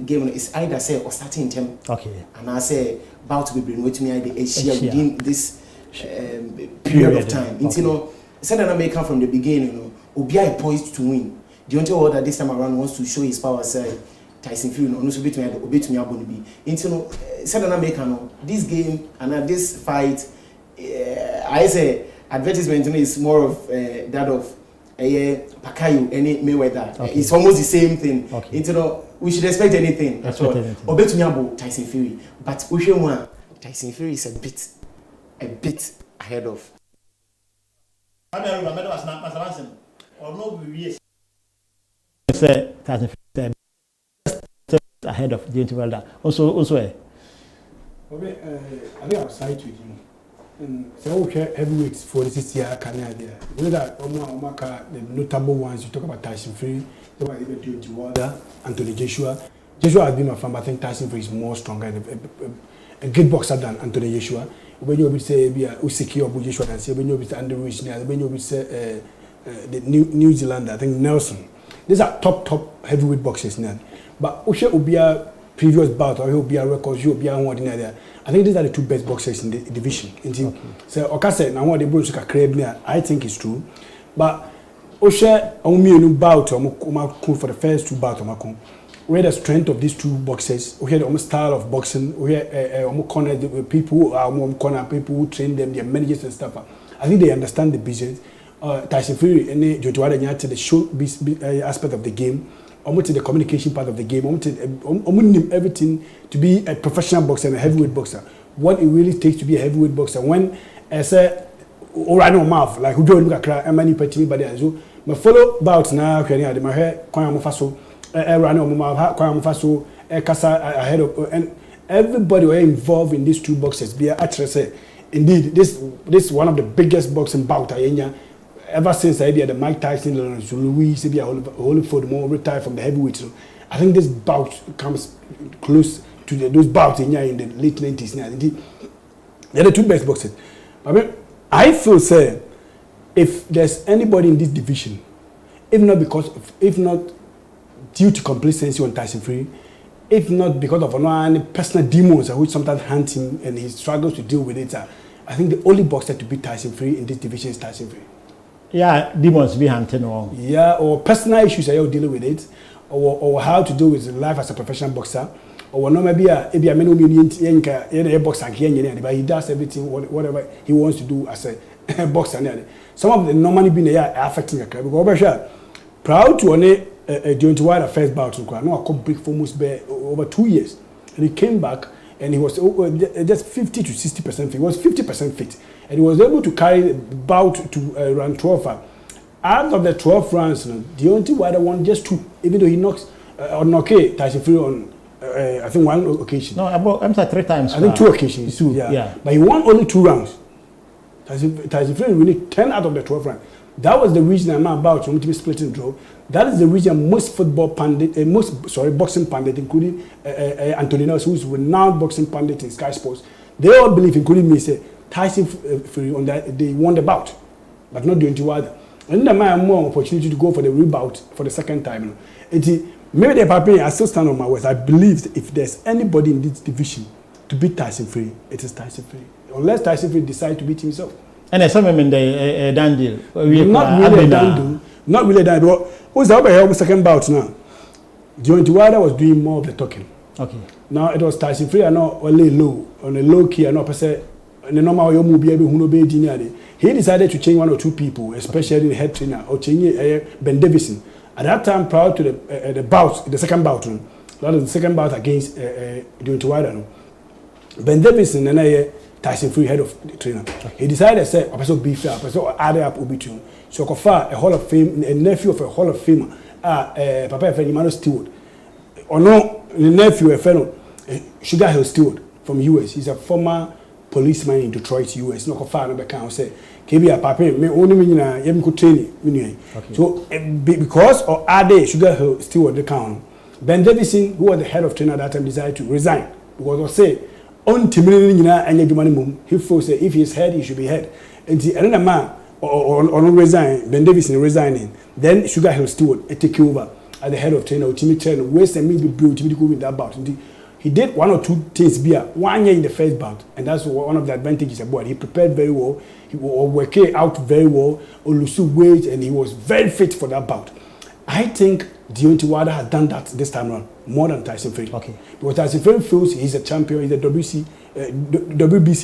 game is either say or starting term. Okay. And I say about to be bring with me the age within this period of time. Okay. said that American from the beginning, you know, Obia poised to win. Deontay Wilder this time around wants to show his power. Say Tyson Fury, no, so between Abonibi. Into no, said that American, this game and this fight, I say advertisement is more of that of Pacquiao and Mayweather. Okay. It's almost the same thing. Okay. Into no, we should expect anything at all. Obetumi Tyson Fury, but Ushemwa Tyson Fury is a bit ahead of. I remember was not Masalansen or no we say Tyson Fury ahead of Deontay Wilder. Also I think I'll side with you. And so heavyweights for this year Canada. Whether the notable ones you talk about Tyson Fury, talk about even Deontay Wilder, Anthony Joshua. Joshua has been my fan, but I think Tyson Fury is more stronger and a good boxer than Anthony Joshua. When you say Usiki or Joshua and say when you say Andrew Rich, when you say the New Zealander, I think Nelson. These are top heavyweight boxers now. But Ushe Ubia previous bout or Ubia records, you Ubia one there. I think these are the two best boxers in the division. Okay. So Okase now what the Bruce crave near, I think it's true. But Ushe Omi bout or for the first two bouts where the strength of these two boxers, we had almost style of boxing, we had corner people who are more corner people who train them, their managers and stuff. I think they understand the business. Tyson Fury and Deontay Wilder to the show aspect of the game, almost to the communication part of the game, almost everything to be a professional boxer and a heavyweight boxer. What it really takes to be a heavyweight boxer. When I say, all right, no mouth, like who don't look at cry, many petty by the so my follow bouts now, can my hair, Kwame Faso. Ahead of and everybody were involved in these two boxes. Be actually say, indeed, this is one of the biggest boxing bout ever since I did the Mike Tyson, Louis, Holyfield more retired from the heavyweight. So I think this bout comes close to those bouts in the late 90s. Now, indeed, they're the two best boxers. I feel say if there's anybody in this division, if not due to complacency on Tyson Fury, if not because of any personal demons which sometimes haunt him and he struggles to deal with it, I think the only boxer to beat Tyson Fury in this division is Tyson Fury. Yeah, demons be hunting or. Yeah, or personal issues are you dealing with it, or how to deal with life as a professional boxer, or no maybe a boxer here, but he does everything whatever he wants to do as a boxer. Some of the normally been affecting a crowd because proud to only. Deontay Wilder first bout in Crown. No, I could break for almost over 2 years, and he came back and he was just 50 to 60% fit. He was 50% fit, and he was able to carry the bout to round 12. Out of the 12 rounds, Deontay Wilder won just 2, even though he knocks Tyson Fury on I think 1 occasion. No, I'm sorry, 3 times. I think 2 occasions. 2, yeah. But he won only 2 rounds. Tyson Fury winning 10 out of the 12 rounds. That was the reason I'm about to be splitting draw. That is the reason most boxing pundits, including Anthony Nelson, who is renowned boxing pundit in Sky Sports, they all believe, including me, say Tyson Fury on that they won the bout, but not Deontay Wilder. And then I have more opportunity to go for the rebout for the second time. Maybe the paper, I still stand on my words. I believe that if there's anybody in this division to beat Tyson Fury, it is Tyson Fury. Unless Tyson Fury decides to beat himself. And there's some in the done deal. Not really a done deal. Not really a done deal. Who's the second bout now? Deontay Wilder was doing more of the talking. Okay. Now it was Tyson Fury. I know only low on a low key. I know per se. The normal you move able who no be junior. He decided to change 1 or 2 people, especially the head trainer, or change Ben Davison. At that time, prior to the bout, the second bout, that was the second bout against Deontay Wilder. Ben Davison and Tyson Fury head of the trainer. He decided to say, "I be fair, I add up Obitu." So Kofa, a Hall of Fame, a nephew of a Hall of Famer, Papa Emmanuel Stewart, or no, the nephew a fellow, Sugar Hill Stewart from US. He's a former policeman in Detroit, US. No Kofa, no can say, "Kebi Papa, me only me na yem ko training." So because of Ade Sugar Hill Stewart the count, Ben Davison, who was the head of trainer at that time, decided to resign because I say. On Timmy and Yajumanimum, he feels that if he's head, he should be head. And the other man or resign, Ben Davison resigning, then Sugar Hill Stewart take over at the head of trainer, Timmy Chen, West and maybe Blue, Timmy go with that bout. he did one or two things one year in the first bout, and that's one of the advantages about. He prepared very well. He was working out very well, lose weight, and he was very fit for that bout. I think Deontay Wilder has done that this time around more than Tyson Fury. Okay. Because Tyson Fury feels he's a champion, he's a WBC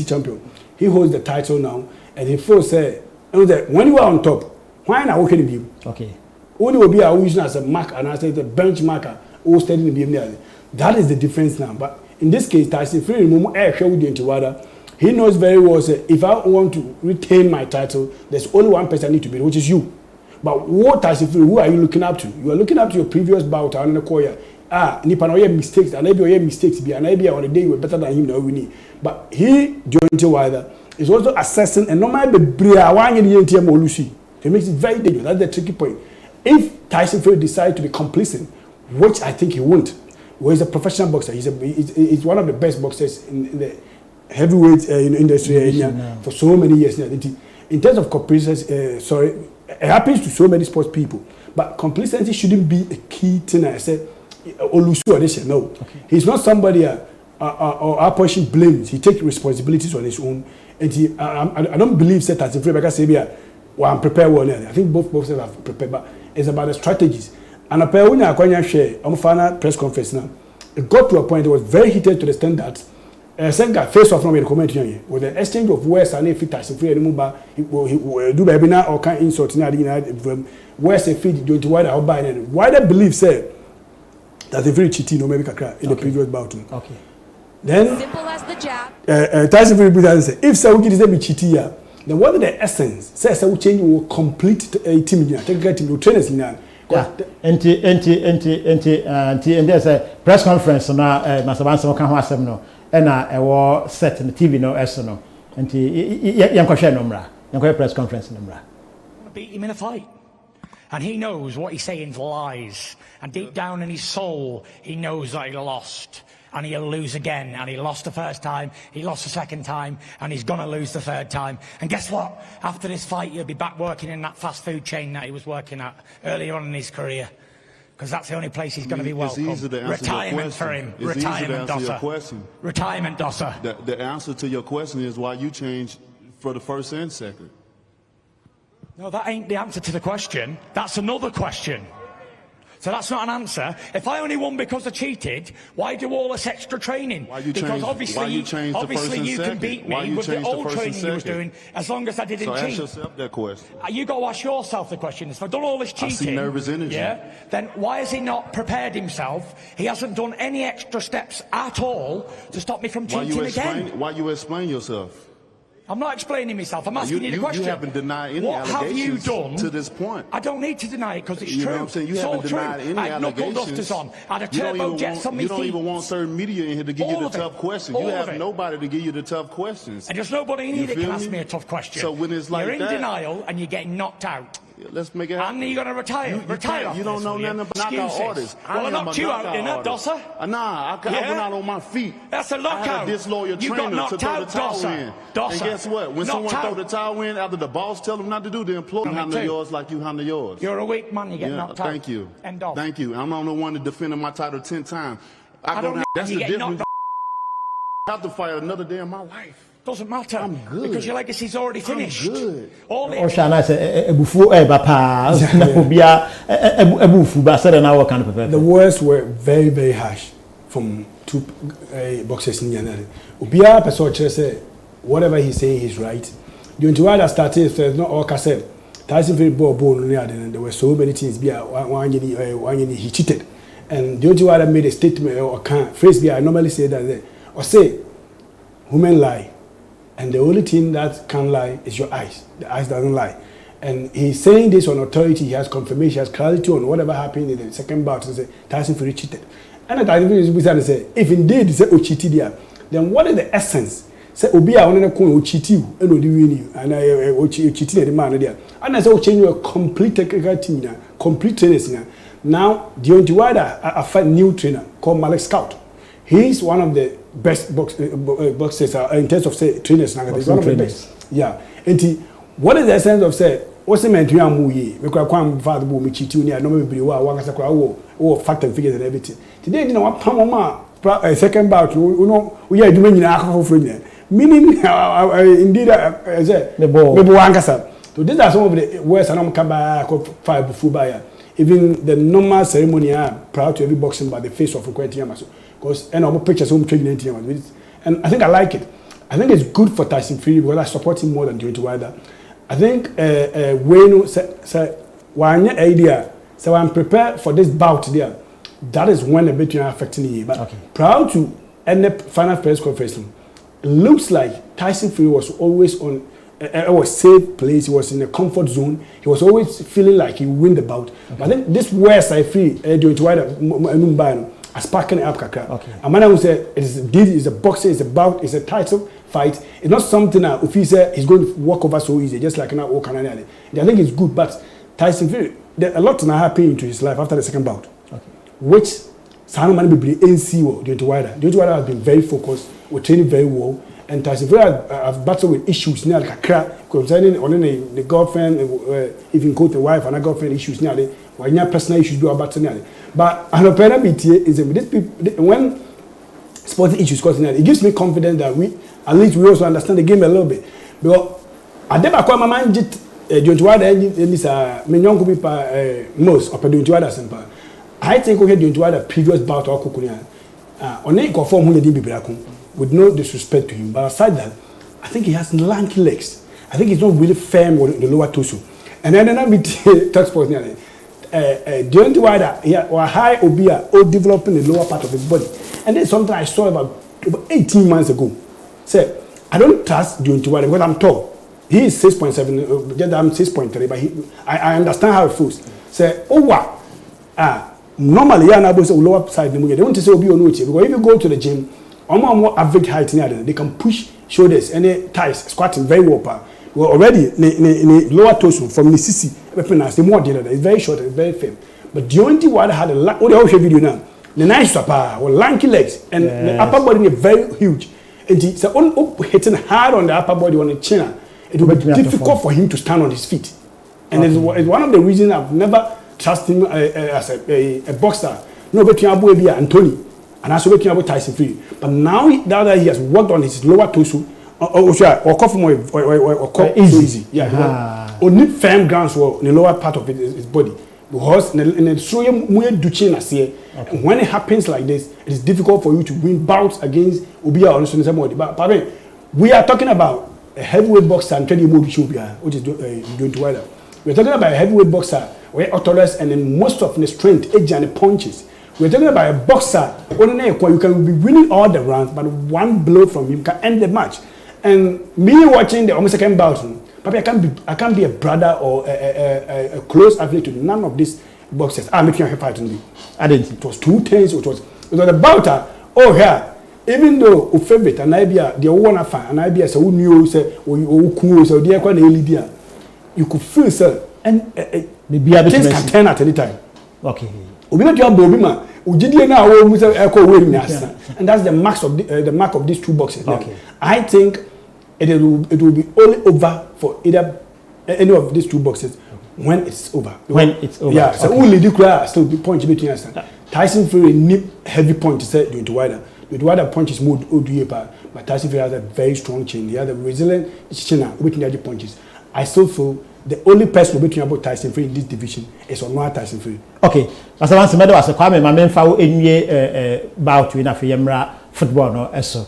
champion. He holds the title now, and he feels that when you are on top, why not working with you? Okay. Only will be using as a mark, and I say the bench marker, or studying the BM. That is the difference now. But in this case, Tyson Fury, Deontay Wilder, he knows very well that if I want to retain my title, there's only one person I need to beat, which is you. But what Tyson Fury, who are you looking up to? You are looking up to your previous bout and the career. Nipa no mistakes, and maybe mistakes be, and maybe on the day you were better than him now we need. But he, Deontay Wilder, is also assessing and normally be bria one year the NTM or Lucy. It makes it very dangerous. That's the tricky point. If Tyson Fury decides to be complacent, which I think he won't, well, he's a professional boxer. He's one of the best boxers in the heavyweight industry for so many years now. In terms of complacency, it happens to so many sports people. But complacency shouldn't be a key thing. I said, Olusu audition. No, he's not somebody pushing blames. He takes responsibilities on his own. And I don't believe that Tyson Fury because I'm prepared. I think both boxers are prepared, but it's about the strategies. And when I share on final press conference now, it got to a point it was very heated to the extent that Senga face off from the comment here with the exchange of words and if it Tyson Fury anymore, he do baby now or can insult now where's a feed Deontay Wilder or buy why they believe say that they very cheating no maybe in the previous bout. Okay. Then simple as the jab. Tyson Fury say if Saudi is be cheating here, then what is the essence? Say Saudi change will complete a team here, technical team, trainers here. Yeah, and there's a press conference now. Masabansa can have some no, and I was set in the TV no, no, and young question number, young press conference number. Beat him in a fight, and he knows what he's saying is lies, and deep down in his soul, he knows that he lost. And he'll lose again. And he lost the first time, he lost the second time, and he's gonna lose the third time. And guess what? After this fight, he'll be back working in that fast food chain that he was working at earlier on in his career. Because that's the only place he's gonna be welcome. Retirement for him. Retirement, Dosser. Retirement, Dosser. The answer to your question is why you changed for the first and second. No, that ain't the answer to the question. That's another question. So that's not an answer. If I only won because I cheated, why do all this extra training? Because obviously you can beat me with the old training you was doing as long as I didn't cheat. So ask yourself that question. You got to ask yourself the question. If I've done all this cheating, I see nervous energy. Yeah, then why has he not prepared himself? He hasn't done any extra steps at all to stop me from cheating again. Why you explain yourself? I'm not explaining myself. I'm asking you the question. You haven't denied any what have you done to this point. I don't need to deny it because it's you true. Know what I'm saying? You it's haven't denied true. any I had knuckle allegations. dusters on. I had a turbo jets on me. You don't even want certain media in here to give you the tough questions. You have nobody to give you the tough questions. And there's nobody in here that can ask me a tough question. So when it's like you're in denial and you're getting knocked out. Let's make it happen. And you're going to retire. You don't know nothing about knockout artists. Well, I knocked you out, didn't I, Dosser? Nah, I went out on my feet. That's a knockout. I had a disloyal trainer to throw the towel in. And guess what? When someone throw the towel in, after the boss tell them not to do, the employee handle yours like you handle yours. You're a weak man, you get knocked out. Thank you. End of. Thank you. I'm not the one to defend my title 10 times. That's the difference. I have to fight another day in my life. Doesn't matter. I'm good. Because your legacy's already finished. I'm good. The words were very, very harsh from two boxers in Yanari. Ubia Pesoche said, whatever he's saying, he's right. Deontay Wilder started, there's not all cassette. Tyson Fury bone, and there were so many things. He cheated. And Deontay Wilder made a statement or phrase. I normally say that, or say, women lie. And the only thing that can lie is your eyes. The eyes doesn't lie. And he's saying this on authority. He has confirmation, he has clarity on whatever happened in the second bout. He said, Tyson Fury cheated. And Tyson Fury said, if indeed he said, oh, cheated there, then what is the essence? Say, Obi, I want to call cheat you, and win and I cheated the man there. And I said, change you a complete technical team now, complete trainers now. Now, Deontay Wilder, I find a new trainer called Malik Scout. He's one of the best boxers in terms of say trainers. He's one of the best. Yeah. And what is the essence of say? What's the man to you? Because I'm father will meet you. I know maybe you are one as a crowd or fact and figures and everything. Today, you know what? Pamama second bout you know we are doing akofo free meaning indeed I say me bo ankasa. So these are some of the words and I'm kaba five before buyer. Even the normal ceremony prior to every boxing by the face of Kweti Yamaso. Because and I'm pictures home training and I think I like it. I think it's good for Tyson Fury because I support him more than Deontay Wilder. I think Wayne say one idea so I'm prepared for this bout there. That is when the between affecting you. But prior to end the final press conference, it looks like Tyson Fury was always on a safe place. He was in a comfort zone. He was always feeling like he would win the bout. But then this West I feel Deontay Wilder as sparking up kakra. And man, I would say it's a boxing, it's a bout, it's a title fight. It's not something that if he say he's going to walk over so easy, just like now all Canadian. I think it's good, but Tyson Fury, a lot now happened into his life after the second bout, which Sanu man be NC or Deontay Wilder. Deontay Wilder has been very focused, we're training very well, and Tyson Fury have battled with issues now like kakra concerning the girlfriend, even quote the wife and a girlfriend issues now. When your personal issues do about now. But an opportunity is this people when sporting issues causing it gives me confidence that at least we also understand the game a little bit. Because I never call my mind Deontay Wilder and this Minyonko people most of Deontay Wilder sempa. I think we had Deontay Wilder previous bout or Kukunia. On a conform who did be with no disrespect to him. But aside that, I think he has lanky legs. I think he's not really firm with the lower torso. And then I mean touch sports nearly. Deontay Wilder, or high obia or developing the lower part of his body. And then something I saw about 18 months ago. Say, I don't trust Deontay Wilder because I'm tall. He is 6.7, just I'm 6.3, but I understand how it feels. Say, oh wow. Normally, you're not able lower side. They want to say obi or no because if you go to the gym, more average height, they can push shoulders and thighs, squatting very well. Well, already the lower torso from the CC, the more dealer, it's very short, it's very firm. But Deontay Wilder had the whole video now. The nice upper or lanky legs and the upper body is very huge. And it's hitting hard on the upper body on the chin. It will be difficult for him to stand on his feet. And it's one of the reasons I've never trusted him as a boxer. No, but Abu Abia Anthony and also about Tyson Fury. But now that he has worked on his lower torso. Or cough more or easy. Yeah. Only firm grounds were in the lower part of his body. Because in the show when it happens like this, it is difficult for you to win bouts against Ubia or somebody. But we are talking about a heavyweight boxer and training move which is Deontay Wilder. We're talking about a heavyweight boxer where authorities and then most of the strength, edge and the punches. We're talking about a boxer you can be winning all the rounds, but one blow from him can end the match. And me watching the second bout, Papi, I can't be a brother or a close athlete to none of these boxers. I'm making a fight to me. I didn't. It was 2 tenths. It was a bouter. Oh yeah. Even though o favorite and I be the one fan and I be as a who knew say or cool so dear kwa na you could feel sir and maybe things can turn at any time. Okay. Obi na job obi ma ugidie na wo mu say echo we ni asa. And that's the mark of these two boxes. Okay. I think it will be only over for either any of these two boxes when it's over. When it's over. Yeah, so only the crowd still be punch between us. Tyson Fury need heavy punch to say Deontay Wilder. Deontay Wilder punches more but Tyson Fury has a very strong chin. He has a resilient chin between the punches. I still feel the only person between about Tyson Fury in this division is Onwa Tyson Fury. Okay. As I want to say, was a Kwame Mamenfa enye bout we na for yemra football no eso.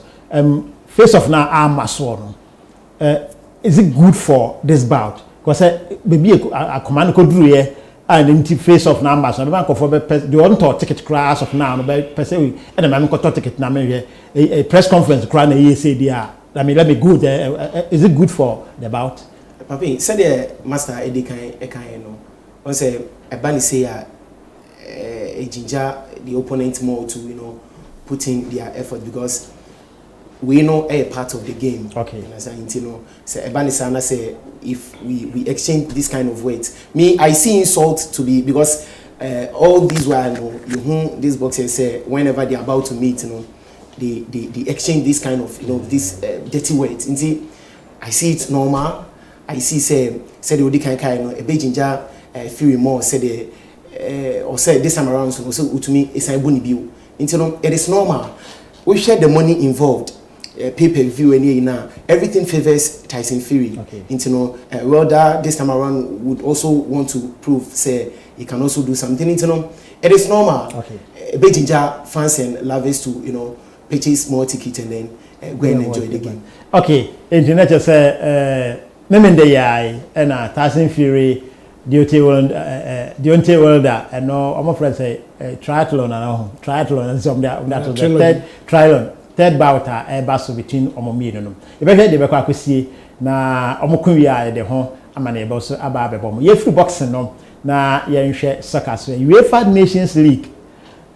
Face off now arm maswo no. Is it good for this bout? Because maybe a command could do here and in face of numbers. And the bank of the on ticket class of now, per se, and the man got ticket number a press conference crown a year say, I mean, let me good. Is it good for the bout? Papi, said the master Eddie Kaino. Once a bunny say a ginger the opponent more to put in their effort because we know a part of the game. Okay. As I say Ebanisana say if we exchange this kind of weight. Me, I see insult to be because all these while these boxers say whenever they're about to meet, they exchange this kind of this dirty weight. I see it normal. I see say the Odi kind a big ginger Fury more say or say this time around so to me it's a bunny view. You know, it is normal. We share the money involved. Pay-per-view and now everything favors Tyson Fury. You know, Wilder this time around would also want to prove say he can also do something. You know, it is normal. Beijing fans and lovers to purchase more tickets and then go and enjoy the game. Okay, internet just say Memende Yai and Tyson Fury Deontay Wilder and no I'm afraid say triathlon and some that was the third triathlon. Third bout battle between Omomi no. If I heard the back kwesi na omokunwi de ho amane be so aba abebom. Ye free boxing no na ye nhwe soccer so UEFA Nations League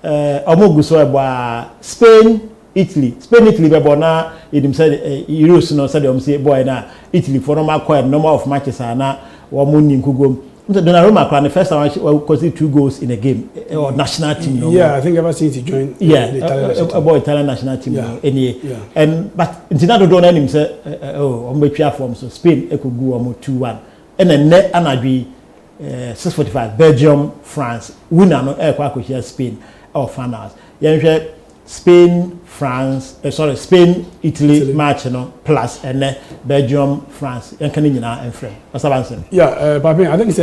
omoguso ebo Spain Italy be bona edim say Euros no say dem say boy na Italy for normal number of matches na wo munni nkugom. Donnarumma the first time I conceded 2 goals in a game or national team. Yeah, I think ever since he joined the Italian national team. But in Tinado don't him say on between form so Spain could go on 2-1 and then net anadwi 6:45 Belgium France winner no e Spain or finals. Yeah, Spain France Spain Italy match no plus and then Belgium France and Canada and France. What's that answer? Yeah, Papi, I think it's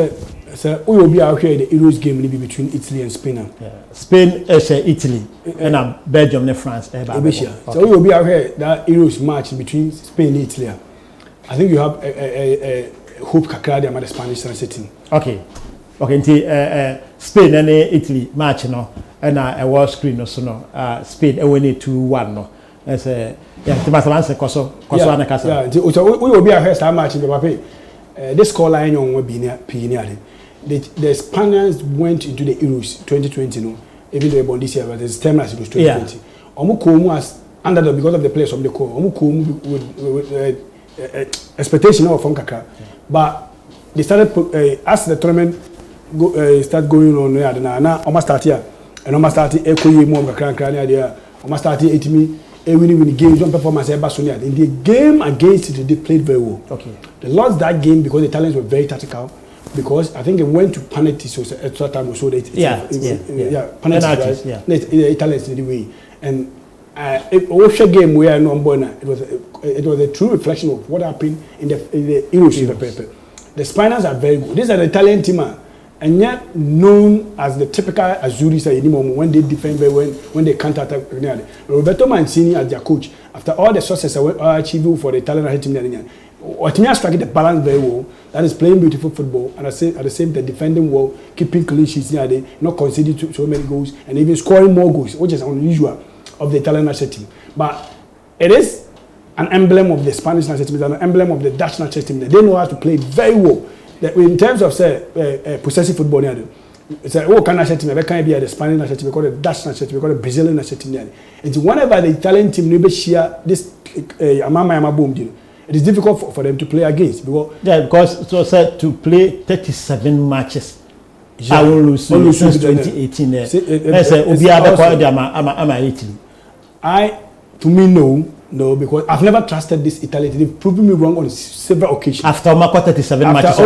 we will be out here the Euros game maybe between Italy and Spain. Spain Italy and Belgium and France. So we will be out here that Euros match between Spain and Italy. I think you have a hope kakra the Spanish setting. Okay. Spain and Italy match no. And a war screen or so no Spain winning 2-1 no as the koso na kasa so we will be a first time match in the Pape this score line on will be near the Spaniards went into the Euros 2020 no even though they won this year but it's 10 as it was 2020 omukomu as underdog because of the players from the core omukomu with expectation of from kakra but they started as the tournament start going on now almost start here. And almost started echoing more of a idea. Almost started 80 winning games, one performance ever so near. In the game against it, they played very well. They lost that game because the Italians were very tactical. Because I think it went to penalty, so extra time or so. Penalty, right? The Italians did the way. And it was a game where it was a true reflection of what happened in the Euros. The Spaniards are very good. These are the Italian team. And yet known as the typical Azuris when they defend very well, when they counter-attack. Roberto Mancini as their coach, after all the success achieved for the Italian team, Otimia struck the balance very well. That is playing beautiful football, and at the same time defending well, keeping clean sheets, not conceding so many goals, and even scoring more goals, which is unusual of the Italian national team. But it is an emblem of the Spanish national team, it's an emblem of the Dutch national team. They know how to play very well. In terms of possessive football, it's a can national team. It can be the Spanish national team, because the Dutch national team, because the Brazilian national team. And whenever the Italian team never share this boom, it is difficult for them to play against. Because it was said to play 37 matches. I will lose since 2018. To me, no, because I've never trusted this Italian. They've proven me wrong on several occasions. After 37 matches,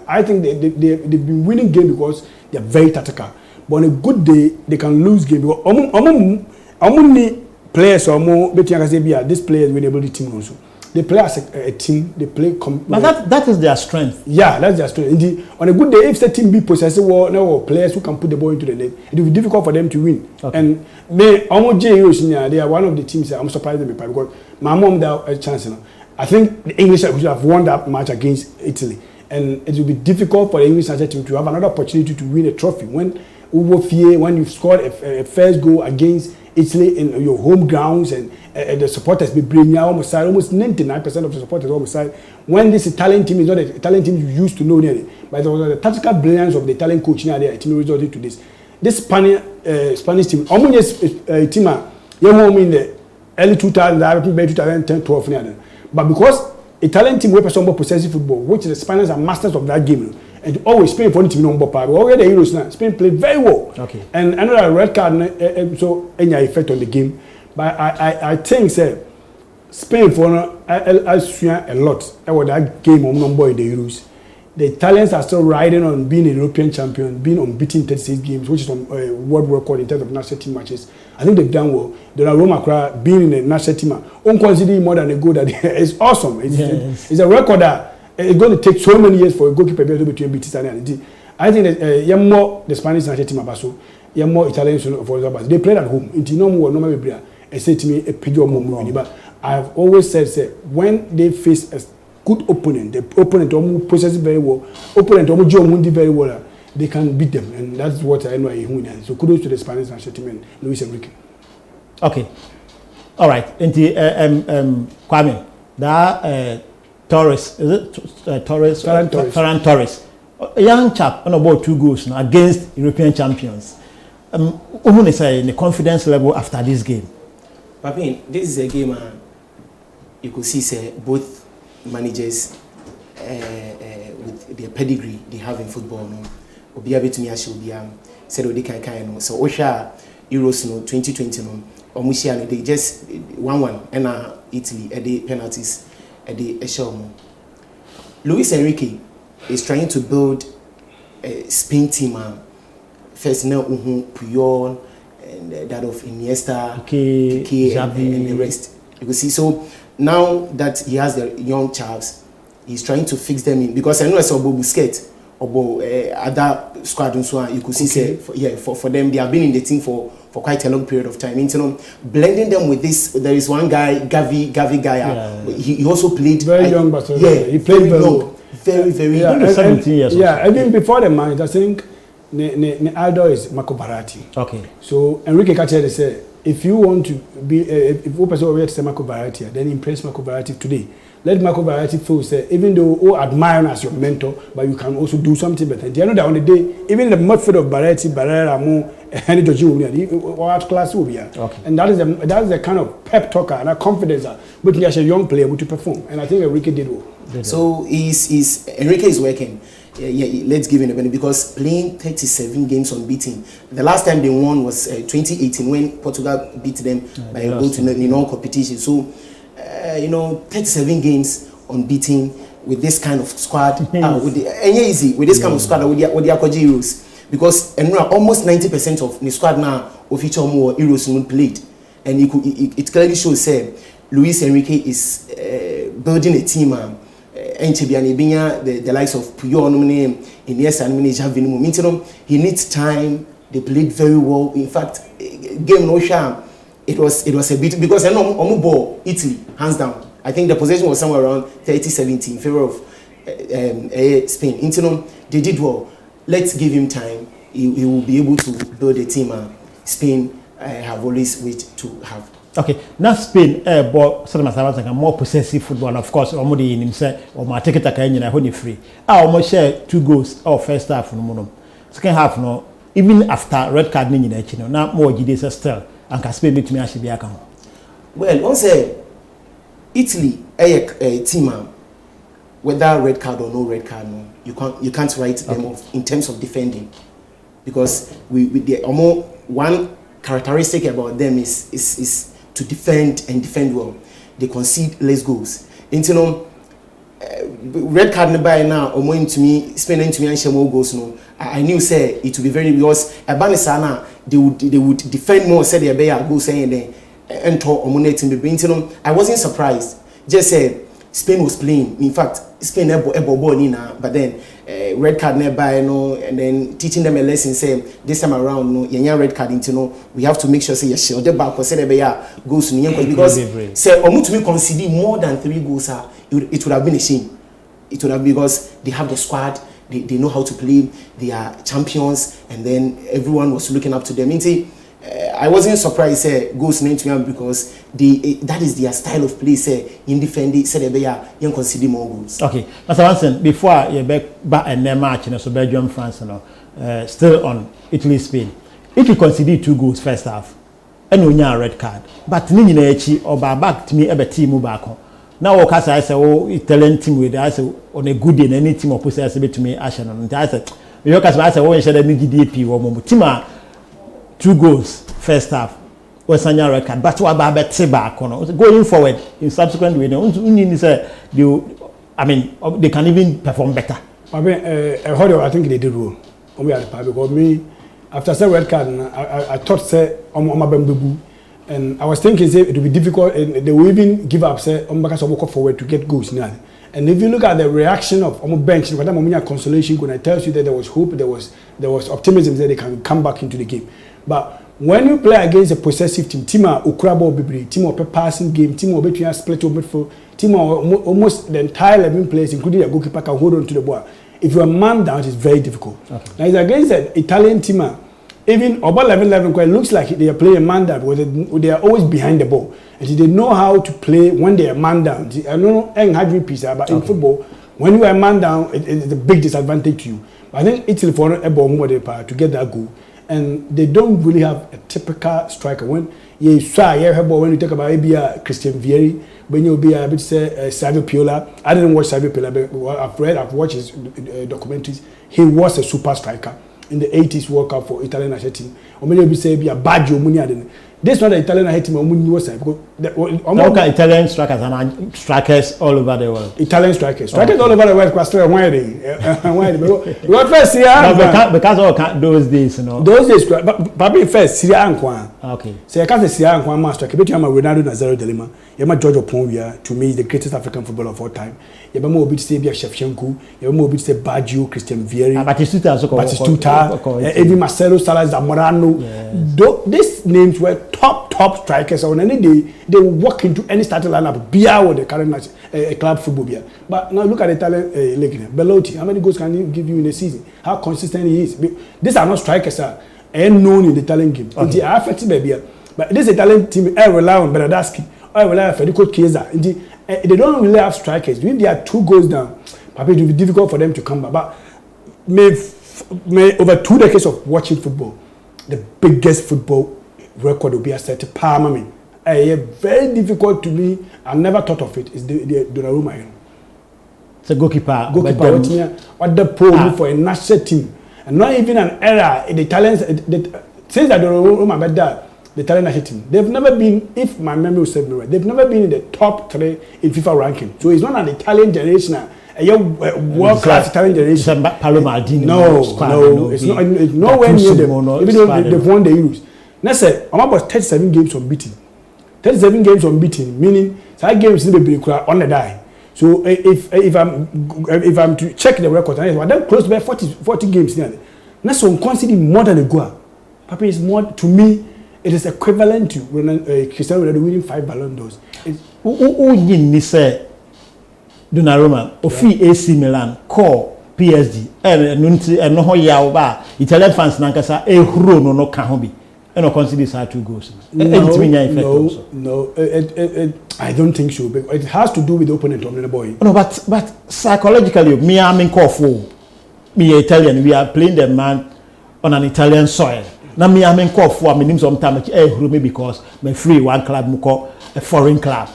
I think they've been winning games because they're very tactical. But on a good day, they can lose games. Because players or more, these players will able to team also. They play as a team. They play. But that is their strength. Yeah, that's their strength. Indeed, on a good day, if the team be possessive, players who can put the ball into the net, it will be difficult for them to win. And they are one of the teams. I'm surprised them because my mom got a chance. I think the English should have won that match against Italy, and it will be difficult for the English national team to have another opportunity to win a trophy when you've scored a first goal against Italy in your home grounds and the supporters be bringing almost 99% of the supporters almost side. When this Italian team is not the Italian team you used to know nearly, but it was the tactical brilliance of the Italian coach near there, team resulted to this. This Spanish team, almost team in the early 2000s, 2010, 12 near. But because Italian team were some more possessive football, which the Spaniards are masters of that game. And always Spain for the team number part. Already the Euros now. Spain played very well. And another red card so any effect on the game. But I think Spain for a lot about that game on number in the Euros. the Italians are still riding on being a European champion, being unbeaten 36 games, which is on world record in terms of national team matches. I think they've done well. Donnarumma being in the national team, considering more than a goal that is awesome. It's a record that it's going to take so many years for a goalkeeper to be between BT and I think that you more the Spanish national team abaso, you more Italians for example. They played at home. Into normal be a say to me a picture more. But I have always said when they face a good opponent, the opponent almost processes very well, opponent almost do very well, they can beat them, and that's what I know. So kudos to the Spanish national team and Luis Enrique. Okay, all right. Into Kwame, that Torres, is it Torres? Ferran Torres, a young chap on about 2 goals now against European champions. Who is the confidence level after this game? Papi, this is a game you could see both managers with their pedigree they have in football. No, Obi abetumi ashobia said they can so Osha Euros no 2020 no omushia no they just 1-1 and Italy at the penalties at the Eshelmo. Luis Enrique is trying to build a Spain team. First now Puyol and that of Iniesta, Piqué, and the rest. You can see so now that he has the young Charles, he's trying to fix them in because I know I saw Busquets or other squad and so on. You could see for them they have been in the team for quite a long period of time. Blending them with this, there is one guy, Gavi guy. He also played very young, but he played very young, very young. 17 years. Yeah, even before the match, I think the idol is Marco Verratti. Okay. So Enrique Cacciari said, if you want to be, if one person already say Marco Verratti, then impress Marco Verratti today. Let Marco Verratti feel say, even though you admire him as your mentor, but you can also do something better. Do you know that on the day, even in the midfield of Verratti, Barrera, Mo, and Georgie will be what class will be. Okay. And that is the kind of pep talker and a confidence that but as a young player to perform. And I think Enrique did well. So Enrique is working. Yeah, let's give him a benefit because playing 37 games unbeaten. The last time they won was 2018 when Portugal beat them by a goal to non-competition. So, 37 games unbeaten with this kind of squad. Easy with this kind of squad with the Euros. Because almost 90% of the squad now of feature more Euros played. And it clearly shows Luis Enrique is building a team. The likes of Puyol, Iniesta, Xavi, he needs time. They played very well. In fact, game no sham. It was a bit because I know ball Italy hands down. I think the possession was somewhere around 30-70 in favor of Spain. They did well. Let's give him time. He will be able to build a team. Spain have always wished to have. Okay, now Spain bought more possessive football, and of course, already in himself or my ticket I free. I almost share 2 goals or first half no second half no even after red card now more GDS still and can Spain beat me actually be account. Well, once Italy a team whether red card or no red card no you can't write them off in terms of defending because we one characteristic about them is to defend and defend well. They concede less goals. Red card by now to me spending to me and share more goals no. I knew say it would be very because Abanisana they would defend more say they bear goals saying then enter omonating I wasn't surprised. Just said Spain was playing. In fact, Spain ball but then red card nearby and then teaching them a lesson say this time around red card we have to make sure say you shield the back or say they goes to because say to concede more than 3 goals it would have been a shame. It would have because they have the squad, they know how to play, they are champions, and then everyone was looking up to them. I wasn't surprised goes to me because that is their style of play in defending say they are young concede more goals. Okay, Mr. Hansen, before you back and then match so Belgium France still on Italy Spain. If you concede 2 goals first half and you a red card, but ni nyina or back to me a team back on. Now okay I say Italian team with I say on a good day any team opposite say to me action on I say because I say when share me GDP or team 2 goals first half was a red card but what about back going forward in subsequent way they can even perform better I mean, I think they did well. Because me, after the red card, I thought say and I was thinking say it would be difficult, and they will even give up say because walk forward to get goals now. And if you look at the reaction of bench, when I consolation, when I tell you that there was hope, there was optimism that they can come back into the game. But when you play against a possessive team, team are ukrabo bibri, team of a passing game, team of between split over midfield, team of almost the entire 11 players, including a goalkeeper, can hold on to the ball. If you're a man down, it's very difficult. Okay. Now it's against an Italian team. Even about 11-11, it looks like they are playing a man down because they are always behind the ball. And they know how to play when they are man down. I don't know how piece, but in football, when you are man down, it's a big disadvantage to you. But I think Italy for a ball more to get that goal. And they don't really have a typical striker. When you talk about maybe Christian Vieri, when you be a bit say Savio Piola. I didn't watch Savio Piola, but I've watched his documentaries. He was a super striker in the 80s World Cup for Italian national team. Or maybe say be a badge or money. This is not the Italian national team. Because Italian strikers and strikers all over the world. Italian strikers all over the world. Because first because all those days, you know. Those days, probably first Syria and Kwan. Okay. So I can't say Syria and Kwan master. But you have Ronaldo Nazario de Lima. You have George Oponvia. To me, is the greatest African footballer of all time. You have more to say Shevchenko. You have more to say Baggio, Christian Vieri, Batistuta, even Marcelo Salas, Zamorano. These names were top strikers. On any day, they walk into any starting lineup. Bia with the current club football. Bia. But now look at the Italian league. Belotti, how many goals can he give you in a season? How consistent he is? These are not strikers, and known in the Italian game. Okay. They are affected by Bia. But this Italian team, I rely on Beradaski. I rely on Federico Chiesa. They don't really have strikers. If they are 2 goals down, probably it will be difficult for them to come back. But over 2 decades of watching football, the biggest football record will be a set to Parma. Very difficult to me. I never thought of it. Is the Donnarumma. It's a goalkeeper. What the pro for a national team, and not even an era. The Italians, since that Donnarumma made that. The Italian national team. They've never been, if my memory will serve me right, they've never been in the top 3 in FIFA ranking. So it's not an Italian generation, a world-class Italian generation. Paolo Maldini. No, it's nowhere near them. Even though they've won the Euros. Now, say, I'm about 37 games unbeaten. 37 games unbeaten, meaning that games will be on the die. So if I'm to check the record, I'm close to about 40 games. Now, so I'm considering more than a goal. Papa is more, to me, it is equivalent to Cristiano Ronaldo winning 5 Ballon d'Ors. Who you say Donnarumma, Ofi AC Milan, call PSG, and no Yaoba, Italian fans Nankasa, no Kahobi, and no consider this 2 goals. No, I don't think so. It has to do with the opponent on the boy. No, but psychologically, me I'm call for me Italian. We are playing the man on an Italian soil. Na me am call for me sometimes me because me free one club muko a foreign club.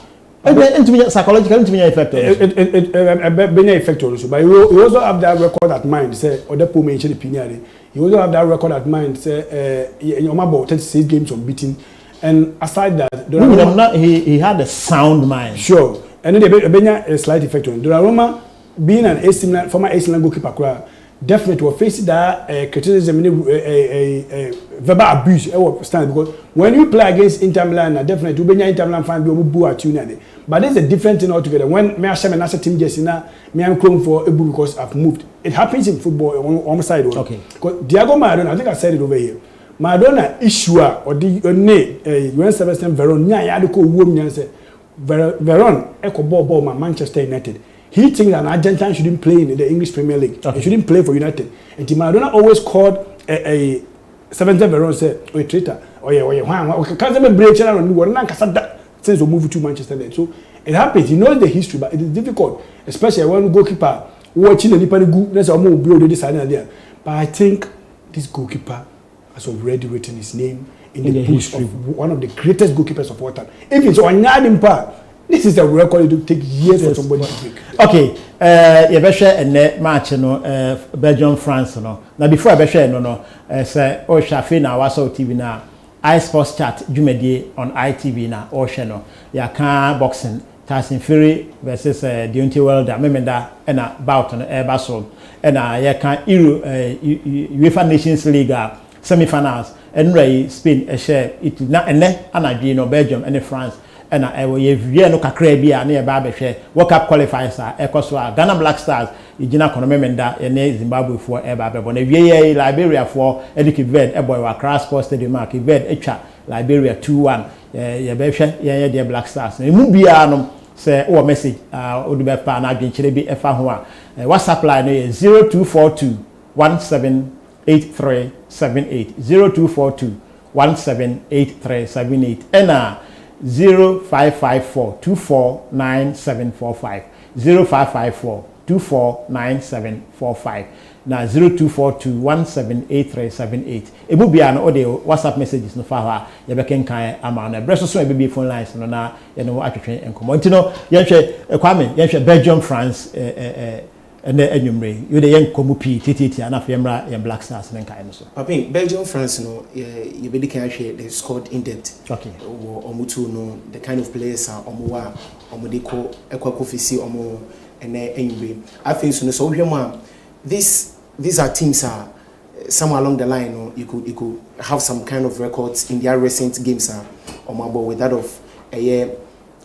Psychologically into me effect. It effect also. But you also have that record at mind. Say other people mention the opinion. You also have that record at mind. Say you about 36 games unbeaten. And aside that, he had a sound mind. Sure. And then the a slight effect on Donnarumma being an AC Milan, former AC Milan goalkeeper. Definitely will face that criticism, verbal abuse. Because when you play against Inter Milan, definitely you Inter Milan fan be boo at you. But there's a different thing altogether. When me and national team just now, me I'm crying for a boo because I've moved. It happens in football on the side. Okay. Because Diego Maradona, I think I said it over here. Maradona issue or the name when Sebastian Veron, nya yadiko woman say Veron echo ball Manchester United. He thinks that an Argentine shouldn't play in the English Premier League. Okay. He shouldn't play for United. And Maradona always called a Sebastian Veron said, "Oh, traitor, oh yeah, can't break channel on one since we moved to Manchester." So it happens. He knows the history, but it is difficult, especially when goalkeeper watching the Nipani go. That's how more build this and there. But I think this goalkeeper has already written his name in the books of one of the greatest goalkeepers of all time. If it's on Yadim part. This is a record it will take years for somebody to break. Okay, you better share a match, Belgium, France, no. Now before I share, say, oh, Shafi na waso TV na, Isport Chat, Jumedi on ITV na, oh, no. Ya can boxing, Tyson Fury versus Deontay Wilder, Memenda, and a bout on Airbus. and I can Euro UEFA Nations League semi-finals and Ray Spain a share it na ene anadwe no Belgium and France and I will ye no kakra bia na e ba be hwe World Cup qualifiers ekoso Ghana Black Stars igina konomemenda ene Zimbabwe for e ba be bo na wie Liberia for Cape Verde e boy wa Accra Sports Stadium Cape Verde etwa Liberia 2-1 ye be hwe ye de Black Stars na mu bia no say o message odu be pa na adwenkyere bi efa ho a WhatsApp line no ye 0242 178378 0242 178378 and 0554 249745 0554 249745 na 0242 178378 ebu bia no ode WhatsApp messages no fa ha ye be kenkan ama na breso so e be phone lines no na ye no atwetwe enkomo ntino ye hwe Kwame ye hwe Belgium France and enyumre you the young komupi titi and afemra and Black Stars and kind so Papi Belgium France no you be can share the squad in depth okay omutu no the kind of players are omuwa omudeko ekwakofisi omo ene enyumre I think so we these are teams are somewhere along the line no you could have some kind of records in their recent games omabo with that of a year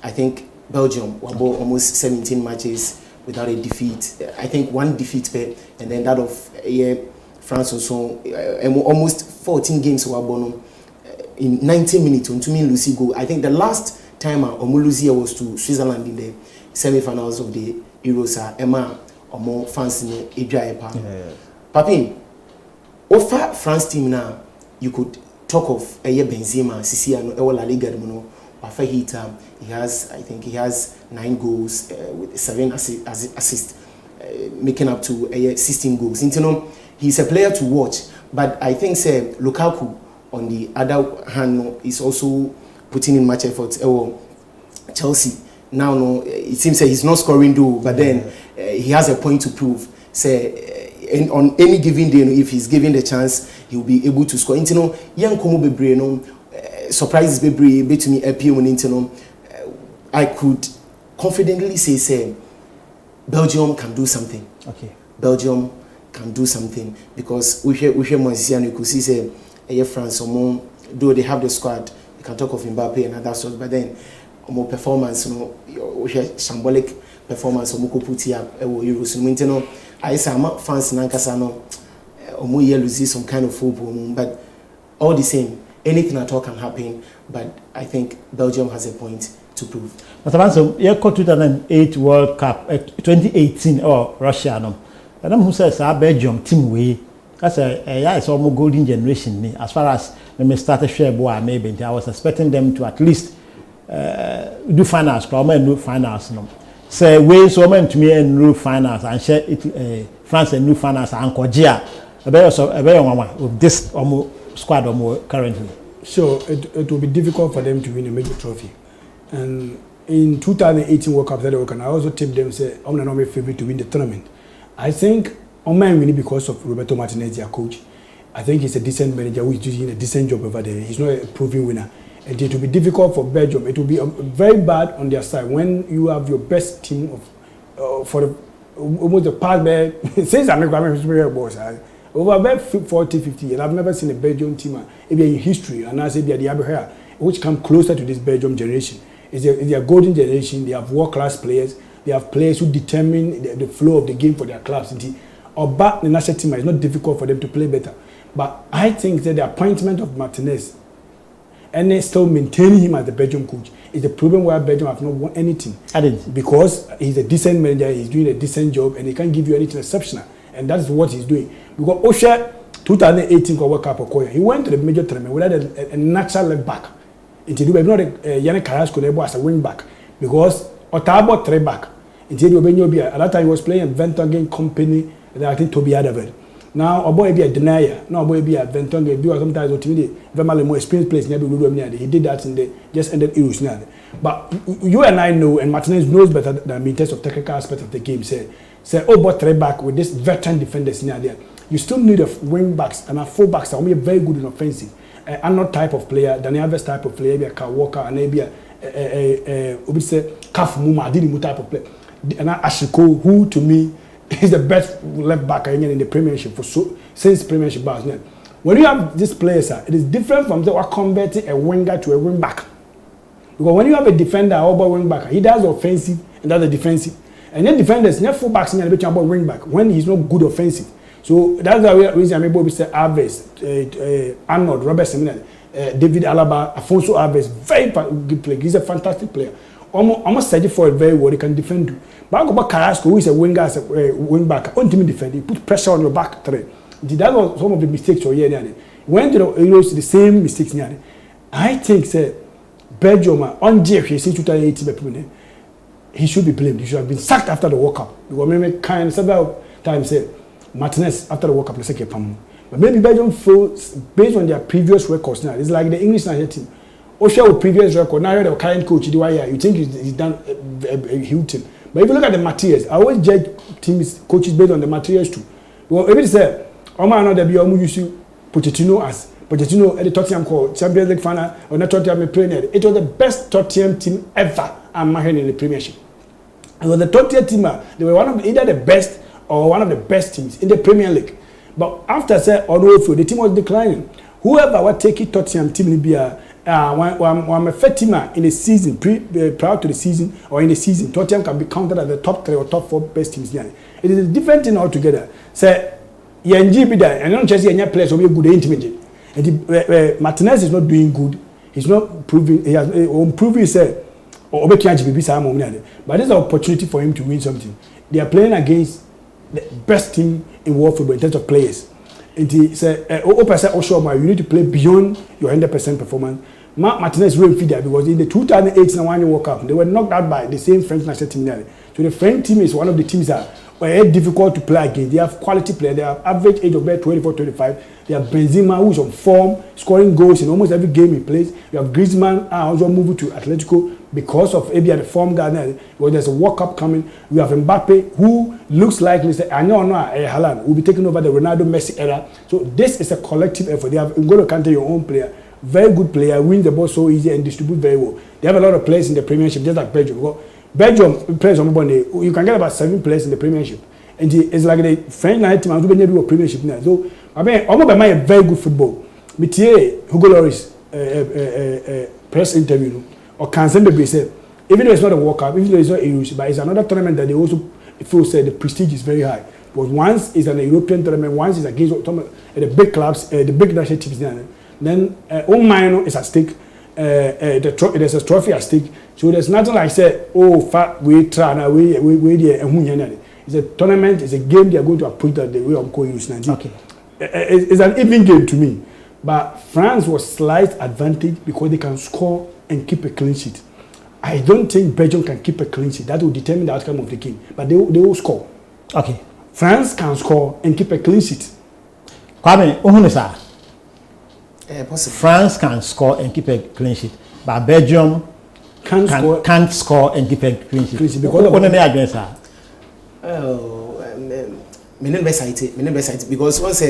I think Belgium wabo almost 17 matches without a defeat. I think one defeat and then that of France also almost 14 games were born in 90 minutes on 2 million Lucy go. I think the last time Omulusia was to Switzerland in the semi-finals of the Euros Emma or more fans in Idra. Papin, over France team now, you could talk of Benzema, Siciano, La Liga, he has, I think he has 9 goals with 7 assists, making up to 16 goals. He's a player to watch, but I think Lukaku, on the other hand, is also putting in much effort. Chelsea, now it seems he's not scoring though, but then he has a point to prove. On any given day, if he's given the chance, he'll be able to score. Young Komo Bebre, surprises Bebre, to me, appeal. I could confidently say Belgium can do something. Okay. Belgium can do something because we hear Monsian, you could see France, though they have the squad, you can talk of Mbappe and other sorts, but then more performance, we hear symbolic performance, Putia, Euros, I say I'm fans Nankasano, lose some kind of football, but all the same, anything at all can happen, but I think Belgium has a point to prove. But also, you 2008 World Cup, 2018 or Russia, no. And I'm who says Belgium team way. That's it's almost golden generation. Me as far as when we started share boy, maybe I was expecting them to at least do finals, do finals, no. Say way so many to me and do finals and share it. France and new finals and Kojia. A very with this squad currently. So it will be difficult for them to win a major trophy. And in 2018 World Cup, I also tipped them say I'm not my favorite to win the tournament. I think I'm winning because of Roberto Martinez, their coach. I think he's a decent manager who is doing a decent job over there. He's not a proven winner. And it will be difficult for Belgium. It will be very bad on their side when you have your best team of for the almost the past there. Since I'm not boss, over about 40, 50 years, I've never seen a Belgium team in history, and I say the other here, which come closer to this Belgium generation. It's a golden generation. They have world-class players. They have players who determine the flow of the game for their clubs. Or back the national team, it's not difficult for them to play better. But I think that the appointment of Martinez and they still maintaining him as the Belgium coach is the problem where Belgium have not won anything. Because he's a decent manager, he's doing a decent job, and he can't give you anything exceptional. And that's what he's doing. Because Osha, 2018 World Cup, he went to the major tournament without a natural left back. Until you not Yannick Carrasco as a wing back because Otabo 3 back. Until you at that time he was playing Ventongen Company, and I think Toby Adavid. Now a boy be a denier, no boy be a Ventongen, because sometimes ultimately Vermaele more experienced players he did that in the just ended Euros now. But you and I know, and Martinez knows better than me in terms of technical aspect of the game. Say but 3 back with this veteran defenders in there. You still need a wing backs and a full backs that will be very good in offensive. I'm not type of player, Daniel Alves type of player, maybe a Kyle Walker, and maybe a Kaf Muma, I didn't type of player. And Ashiko, who to me he's the best left back in the Premiership since Premiership bars. When you have these players, it is different from converting a winger to a wing back. Because when you have a defender or wing back, he does offensive and does the defensive. And then defenders, not full backs in the about wing back when he's not good offensive. So that's the reason I'm able to say Alves, Arnold, Robertson, David Alaba, Afonso Alves, very good player. He's a fantastic player. Almost searching for it very well. He can defend you. But I go back Carrasco, who is a winger, as a wing back, on team defend. He put pressure on your back three. That was some of the mistakes or yeah. When the Euros the same mistakes. I think say Belgium on JF since 2018, he should be blamed. He should have been sacked after the World Cup. Because maybe kind several times say Martinez after the World Cup, let's say Pam. But maybe Belgium feels based on their previous records now. It's like the English national team. Osha with previous record, now the current coach, you think he's done a huge team. But if you look at the materials, I always judge teams, coaches based on the materials too. Well, if it's a Oma know that be used to Pochettino as Pochettino at the Tottenham called Champions League final or not Tottenham playing. It was the best Tottenham team ever in the Premiership. It was the Tottenham team. They were one of either the best or one of the best teams in the Premier League. But after say on the team was declining. Whoever would take it Tottenham team be one a first teamer in the season prior to the season or in the season, Tottenham can be counted as the top 3 or top 4 best teams. It is a different thing altogether. Say Yenji be there, and not just any players will be good intimate. And Martinez is not doing good. He's not proving. He has proving say or be can't be some money. But this is an opportunity for him to win something. They are playing against the best team in world football in terms of players. And he said, you need to play beyond your 100% performance. Martinez really fit there because in the 2008 World Cup, they were knocked out by the same French national team. So the French team is one of the teams that are very difficult to play against. They have quality players. They have average age of about 24, 25. They have Benzema, who's on form, scoring goals in almost every game he plays. You have Griezmann, also moving to Atletico because of maybe the form guy. Because there's a World Cup coming. We have Mbappe, who looks like I know Haaland will be taking over the Ronaldo Messi era. So this is a collective effort. They have N'Golo Kante, your own player, very good player, win the ball so easy and distribute very well. They have a lot of players in the Premiership, just like Belgium. Because Belgium players on Monday, you can get about 7 players in the Premiership, and it's like the French national team. I'm going to do a Premiership now. So I mean, I'm going to very good football. Mitier Hugo Lloris press interview or Kansen Bebe said, even though it's not a World Cup, even though it's not Euros, but it's another tournament that they also feel said the prestige is very high. But once it's an European tournament, once it's against the big clubs, the big national teams, then all minor is at stake. There's a trophy at stake. So there's nothing like say, we try now, we there. It's a tournament, it's a game they are going to approach that the way I'm calling you. Okay. It's an even game to me. But France was slight advantage because they can score and keep a clean sheet. I don't think Belgium can keep a clean sheet. That will determine the outcome of the game. But they will score. Okay. France can score and keep a clean sheet. Kwame, France can score and keep a clean sheet, but Belgium can't score and keep a clean sheet. Because because once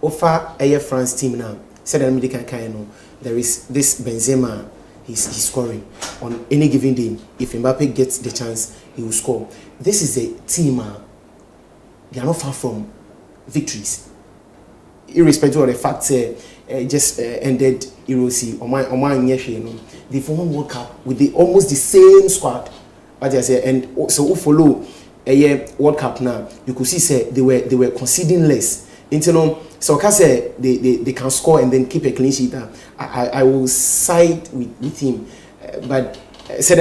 offer a France team now, said there is this Benzema, he's scoring on any given day. If Mbappe gets the chance, he will score. This is a team. They are not far from victories, irrespective of the fact just ended Eurosi or my they won World Cup with almost the same squad. But I say, and so who follow a World Cup now, you could see say they were conceding less. So I say they can score and then keep a clean sheet. I will side with him, but said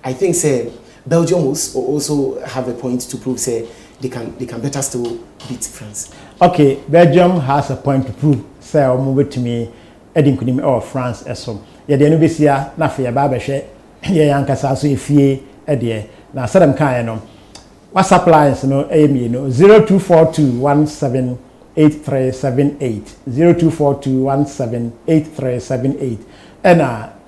I think say Belgium will also have a point to prove say they can better still beat France. Okay, Belgium has a point to prove. Say I'll move it to me. Edin kunim or France esom. Ya de no besia na fe ya ba be hwe ye yankasa so efie e de na sadam kan no. WhatsApp lines no emi no 0242178378 0242178378 and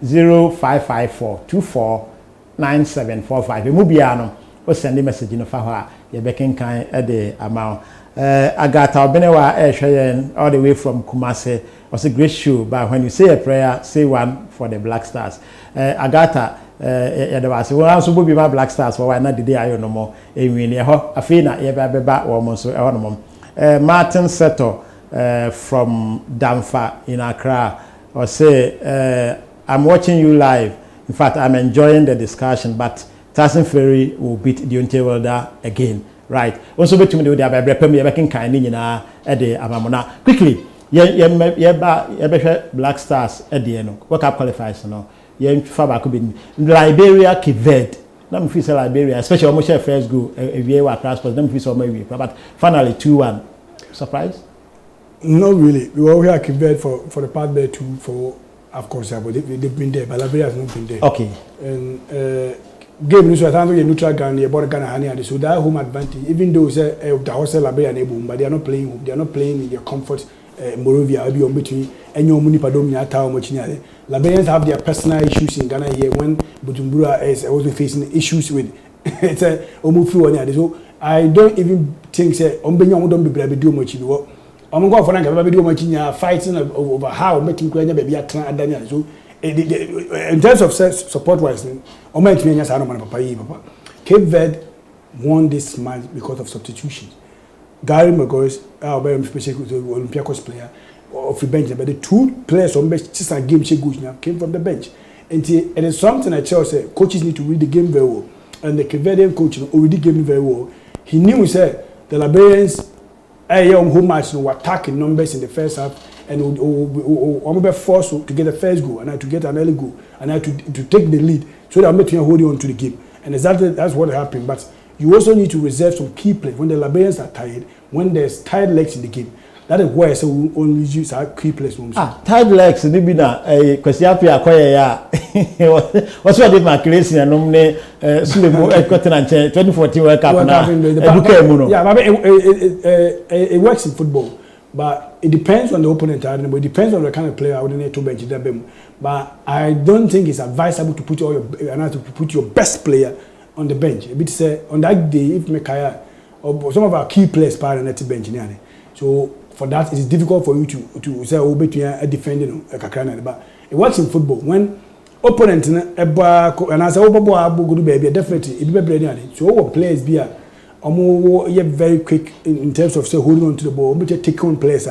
0554249745. Emu bia no o send message no fa ho a ye bekin kan e de amount. Agata Obenewa Eshayen all the way from Kumase was a great show, but when you say a prayer, say one for the Black Stars. Agata, ya de wase won so bobi ma Black Stars for why na dede ayo no mo enwi ne ho afi na ye beba wo mo so e ho no mo Martin Seto from Damfa in Accra or say I'm watching you live. In fact, I'm enjoying the discussion, but Tyson Fury will beat Deontay Wilder again. Right. Also, between the other, I'm making kind of amamona. Quickly, Black Stars at the end. World Cup qualifiers, no. Liberia, Cape Verde. Let me feel Liberia, especially almost first goal. If you are transport, let me feel so maybe. But finally, 2-1. Surprise? Not really. We were here Cape Verde for the part there too. For of course, but they've been there, but Liberia has not been there. Okay. And game news, I think neutral ground, you bought Ghana, and so that home advantage. Even though say the house Liberia and Ebo, but they are not playing home. They are not playing in their comfort. Morovia, I'll be on between and your money padomia tower much near. Liberians have their personal issues in Ghana here when Bujumbura is also facing issues with it's a Omufu on there. So I don't even think say Ombenya don't be brave do much in work. I'm going for a do much in fighting over how making Kenya baby at Daniel. So in terms of support wise, Papa. Cape Verde won this match because of substitutions. Gary McGoy's our very special Olympiacos player of the bench, but the two players on bench just a game came from the bench. And it is something I tell say coaches need to read the game very well. And the Cape Verdean coach already gave me very well. He knew he said the Liberians home match were attacking numbers in the first half and would forced to get the first goal and I to get an early goal and I to take the lead so that I'm making holding on to the game. And exactly that's what happened. But you also need to reserve some key players when the Liberians are tired, when there's tired legs in the game. That is why I say we only use our key players. Tired legs, maybe na because you have to acquire ya. What's what if my creation and nominate Sulemo 2014 World Cup now? Yeah, but it works in football, but it depends on the opponent. But it depends on the kind of player I would need to bench them. But I don't think it's advisable to put your best player on the bench. A bit say on that day if Mekaya or some of our key players part on the bench. So for that it is difficult for you to say between a defending a Kakrana. But it works in football when opponent and I say good baby definitely it be better. So our players be very quick in terms of say holding on to the ball, but take on players.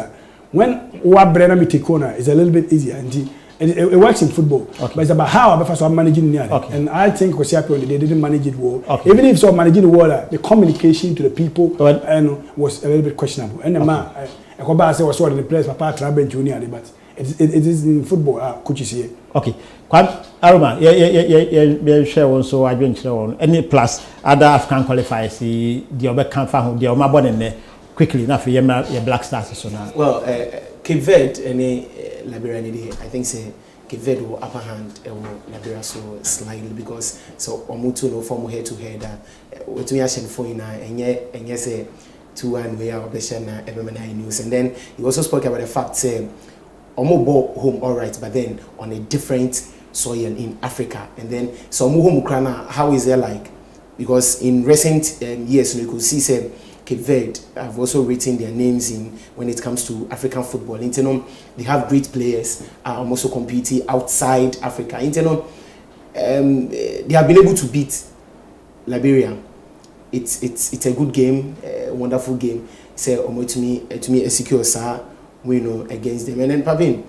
When what Brennan take on is a little bit easier and it works in football, but it's about how I'm managing it. And I think they didn't manage it well. Even if so managing the water, the communication to the people and was a little bit questionable. And the man, I was in the place, Papa Traben Junior, but it is in football. Coaches here. Okay, Aroma, share one so I don't know any plus other African qualifiers. The other can't find the Oma Bonnet quickly enough for your Black Stars. So now, well, Cape Verde and Liberia, I think say Cape Verde will upper hand Liberia so slightly because so Omutu no form head to head with me ashen for and yes 2-1 we are obsession MMNI news and then he also spoke about the fact say Omo ball home all right but then on a different soil in Africa and then so Omo home Ukraine how is it like because in recent years you could see say Cape Verde have also written their names in when it comes to African football. They have great players also competing outside Africa. They have been able to beat Liberia. It's a good game, a wonderful game. Say to me a secure win against them. And then Pavin,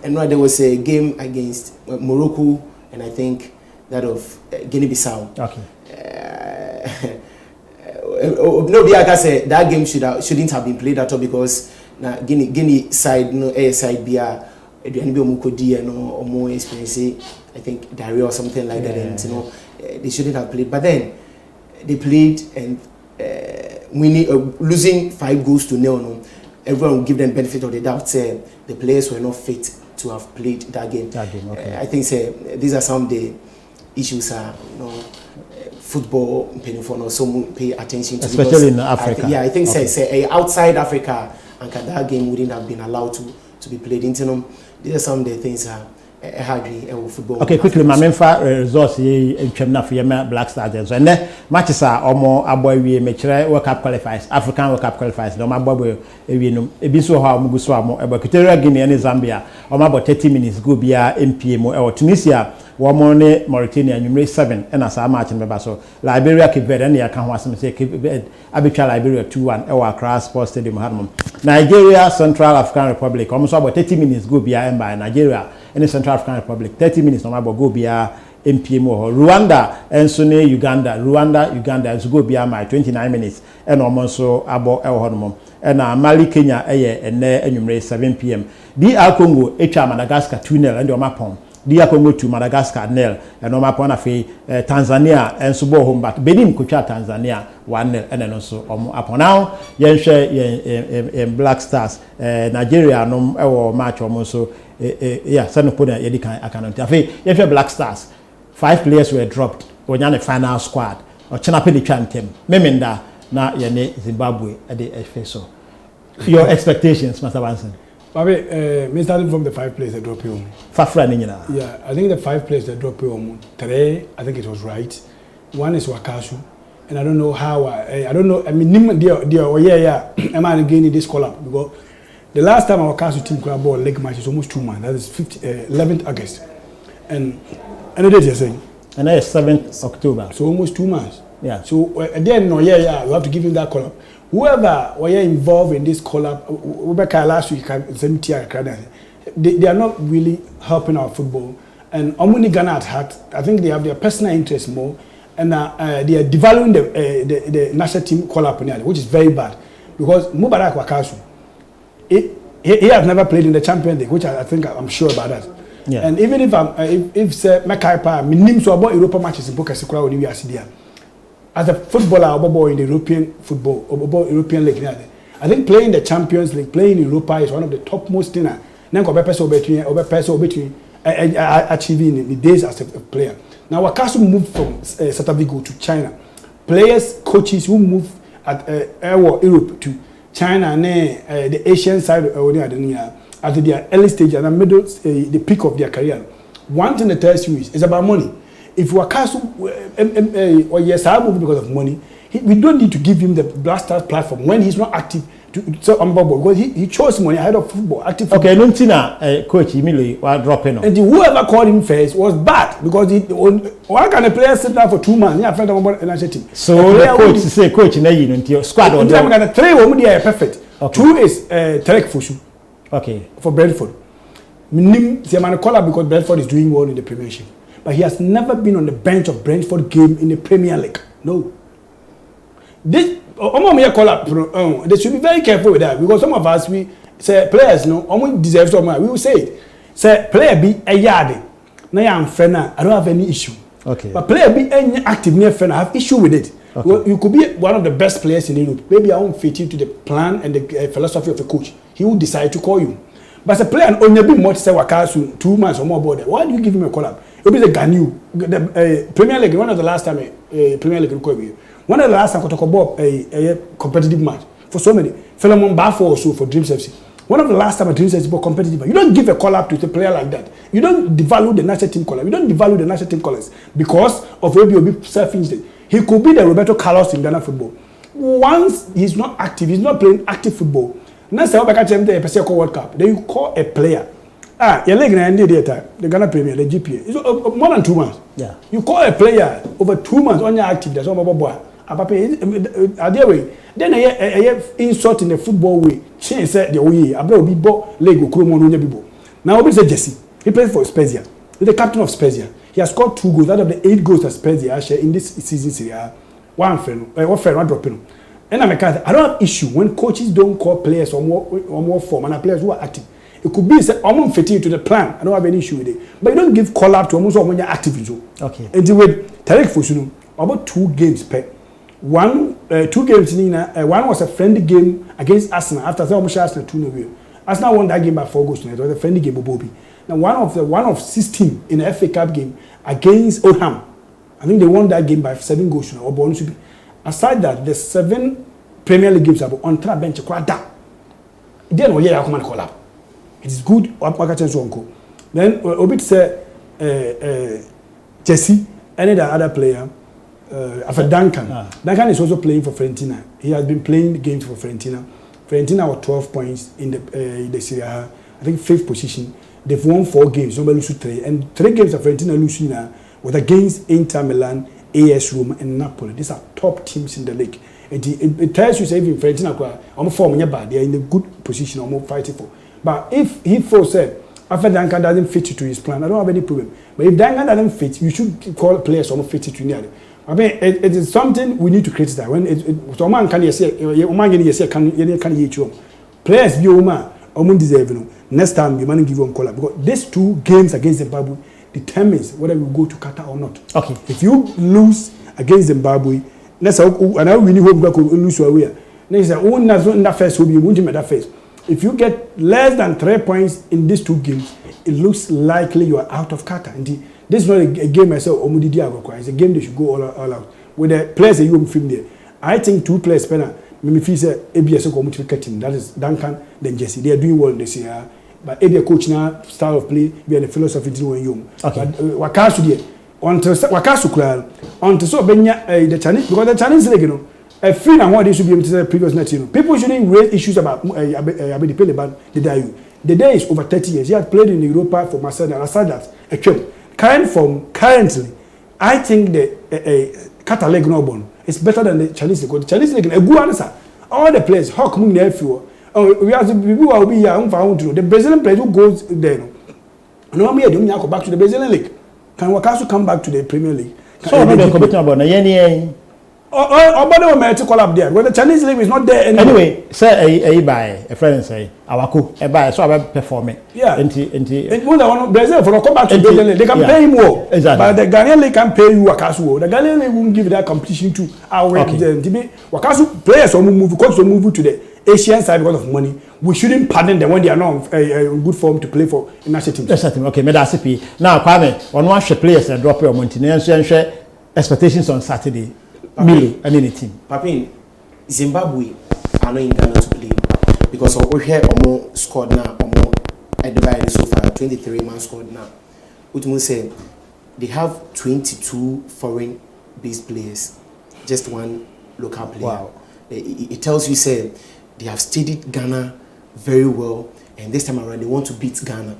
and there was a game against Morocco and I think that of Guinea-Bissau. Okay. No, I can say that game shouldn't have been played at all because Guinea side, side beer, no more experience. I think diarrhea or something like that. And they shouldn't have played. But then they played and winning, losing 5-0. No, everyone will give them benefit of the doubt. Say the players were not fit to have played that game. Okay. I think these are some of the issues. Football or so pay attention to especially in Africa. I think say outside Africa and that game wouldn't have been allowed to be played into these are some of the things hard football. Okay, quickly my main results in for Black Stars and then matches are almost aboy we make World Cup qualifiers African World Cup qualifiers no maboy ebi so ha muguso amo Equatorial Guinea and Zambia about 30 minutes go bia MPM or Tunisia Womone Mauritania number 7 and as a match in Bebaso Liberia Cape Verde and Yakan was say Cape Verde Abitra Liberia 2-1 Ewa Accra Sports Stadium Harmon Nigeria Central African Republic almost about 30 minutes go behind by Nigeria and the Central African Republic 30 minutes no about go behind MPMO Rwanda and Sune Uganda and go behind my 29 minutes and almost so abo Elhormon and Mali Kenya and number 7 p.m. DR Congo Echa Madagascar 2-0 and Omapon DR Congo to Madagascar 0 and Omapon afi Tanzania and Subo home but Benin kucha Tanzania 1-0 and then also upon now yen share Black Stars Nigeria no match almost so yeah send put yedikan account afi yen Black Stars 5 players were dropped when the final squad or Chinape the chantem memenda na yene Zimbabwe at the FSO. Your expectations, Mr. Banson? Me starting from the 5 players that drop you. Yeah, I think the 5 players that drop you. 3, I think it was right. 1 is Wakasu, and I don't know how. I don't know. I mean, am I gaining this call up because the last time our Wakasu team could have ball leg match is almost 2 months. That is 11th August, and the date you're saying. And that is 7th October. So almost 2 months. Yeah. So then we have to give him that call up. Whoever were involved in this collab, Rebecca last week, they are not really helping our football. And Omuni Ghana at heart, I think they have their personal interest more, and they are devaluing the national team collab, which is very bad. Because Mubarak Wakasu, he has never played in the Champions League, which I think I'm sure about that. Yeah. And even if say Mekaipa, minim so about Europa matches in Bokasikura when we are there. As a footballer, in the European football, or European League, I think playing the Champions League, playing in Europa is one of the topmost things. Achieving in the days as a player. Now, Wakasu moved from Satavigo to China. Players, coaches who moved at Europe to China and the Asian side at their early stage and the middle, the peak of their career. One thing that tells you is about money. If Wakasu or yes, I move because of money, we don't need to give him the Black Stars platform when he's not active so on football because he chose money ahead of football. Active football. Okay, Nuntina coach immediately was dropping. And whoever called him first was bad because why can a player sit down for 2 months? Yeah, friend of a national team. So the coach say coach in squad or 3 women are perfect. Okay. 2 is Terek Fushu. Okay. For Brentford. Minim Siamana Kola because Brentford is doing well in the Premiership. But he has never been on the bench of Brentford game in the Premier League. No. This they should be very careful with that because some of us we say players deserve some money. We will say it. Say player be a yard. Now I'm fair now. I don't have any issue. Okay. But player be any active near fair. I have issue with it. Okay. Well, you could be one of the best players in Europe. Maybe I won't fit into the plan and the philosophy of the coach. He will decide to call you. But as a player, and only be more to say Wakasu 2 months or more about that. Why do you give him a call up? It will be the Ganu. The Premier League, one of the last time Premier League recorded. One of the last time a competitive match for so many. Philemon Bafo also for Dreams FC. One of the last time a Dreams FC was competitive. You don't give a call up to a player like that. You don't devalue the national team call up. You don't devalue the national team callers because of maybe self-injured. He could be the Roberto Carlos in Ghana football. Once he's not active, he's not playing active football. Next time, the World Cup. Then you call a player. Your leg and the Ghana Premier, the GPA. It's more than 2 months. Yeah. You call a player over 2 months on your active. That's all boy. Then I insult in the football way. Change said the way. I will be bought Lego Kromon Bibo. Now we say Jesse. He plays for Spezia. He's the captain of Spezia. He has scored 2 goals out of the 8 goals that Spezia share in this season. Serie one dropping. And I don't have issue when coaches don't call players or more form and players who are active. It could be say I'm fitting to the plan. I don't have any issue with it. But you don't give call up to almost when you're active. Okay. And with Tarek Fosuno, about 2 games per. 2 games in one was a friendly game against Arsenal after almost Arsenal 2-0. Arsenal won that game by 4 goals to 0. It was a friendly game of Bobby. Now one of 16 in the FA Cup game against Oldham. I think they won that game by 7 goals to 0. Aside that, the 7 Premier League games are on track bench. Then we hear come and call up. It is good. Then Obit say Jesse, any other player. After Duncan. Duncan is also playing for Fiorentina. He has been playing games for Fiorentina. Fiorentina were 12 points in the Serie A. I think 5th position. they've won 4 games, nobody lose 3, and 3 games of Fiorentina losing now was against Inter Milan, AS Roma, and Napoli. These are top teams in the league. It tells you, say, if Fiorentina are form bad, they are in a good position, almost fighting for. But if he said after Duncan doesn't fit to his plan, I don't have any problem. But if Duncan doesn't fit, you should call players almost fit to near. I mean, it is something we need to criticize. When someone can say, players be deserve next time you man give them call because these 2 games against Zimbabwe determines whether we go to Qatar or not. Okay. If you lose against Zimbabwe, next and I win hope go lose away. Next one that first will be won't that first. If you get less than 3 points in these 2 games, it looks likely you are out of Qatar. And this is not a game myself Omudi Diago. It's a game they should go all out. With the players that you film there. I think 2 players spend me feel say ABS ko team, that is Duncan then Jesse. They are doing well this year. But ABS coach now style of play, be the philosophy doing you. Okay. But wakasu there. Until wakasu kura until so benya the Chinese because the Chinese league a free and what they should be able to say previous night, people shouldn't raise issues about the day. The day is over 30 years. He had played in Europa for Marseille and aside that currently I think the Qatar league no born. It's better than the Chinese league. The Chinese league a good answer. All the players Hawk Moon nephew. We have people who will be here to the Brazilian players who goes there. No me don't go back to the Brazilian league. Can Wakasu come back to the Premier League? So I'm not committing about any. Obama may call up there. Well, the Chinese league is not there anyway. Say a buy a friend say Awako a buy so I perform it. Yeah. And Brazil for come back to Brazil league. They can pay him more. Exactly. But the Ghanaian league can pay you Wakasu. The Ghanaian league won't give that competition to our Wakasu players will move coach will move to the Asian side because of money. We shouldn't pardon them when they are not in good form to play for national teams. National team. Okay, Medasipi. Now, Kwame, on one players and drop your maintenance and share expectations on Saturday. Milo and any team. Papin, Zimbabwe are not in Ghana to play because we hear Omo scored now. Omo at the Bayern so far 23 man scored now. Utumu say they have 22 foreign-based players, just 1 local player. Wow. It tells you say they have studied Ghana very well, and this time around they want to beat Ghana.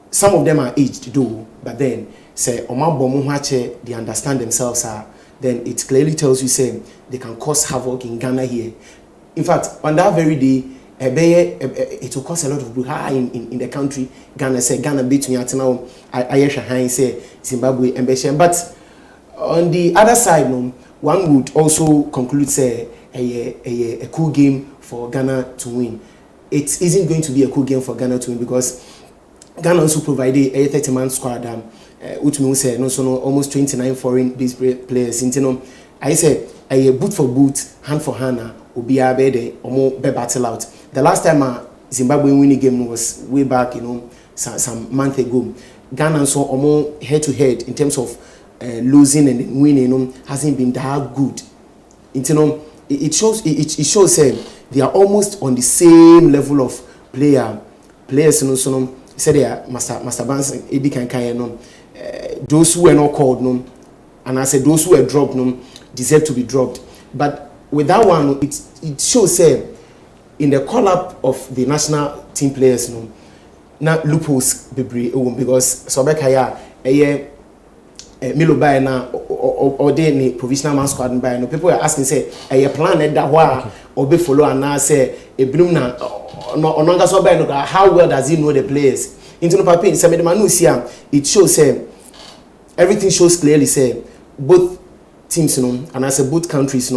Some of them are aged though, but then say Oma Bomu Hache, they understand themselves then it clearly tells you say they can cause havoc in Ghana here. In fact, on that very day, it will cause a lot of brouhaha in the country. Ghana say Ghana beat me at now. I say Zimbabwe and Beshem. But on the other side, one would also conclude say a cool game for Ghana to win. It isn't going to be a cool game for Ghana to win because Ghana also provided a 30-man squad. Which means say no almost 29 foreign-based players. I said a boot for boot, hand for hand, will be a better or more battle out. The last time Zimbabwe winning game was way back, some month ago. Ghana saw almost head to head in terms of losing and winning, hasn't been that good. It shows they are almost on the same level of players. Say they are Master Banks, Eddie Kankai, those who were not called, and I said those who were dropped, deserve to be dropped. But with that one, it shows in the call up of the national team players, not loopholes because Sobekaya, Milo by now or then provisional man squad by no people are asking say a plan that why or be follow and now say a blumna no so by no how well does he know the players into no paper say the man it shows everything shows clearly say both teams and I say both countries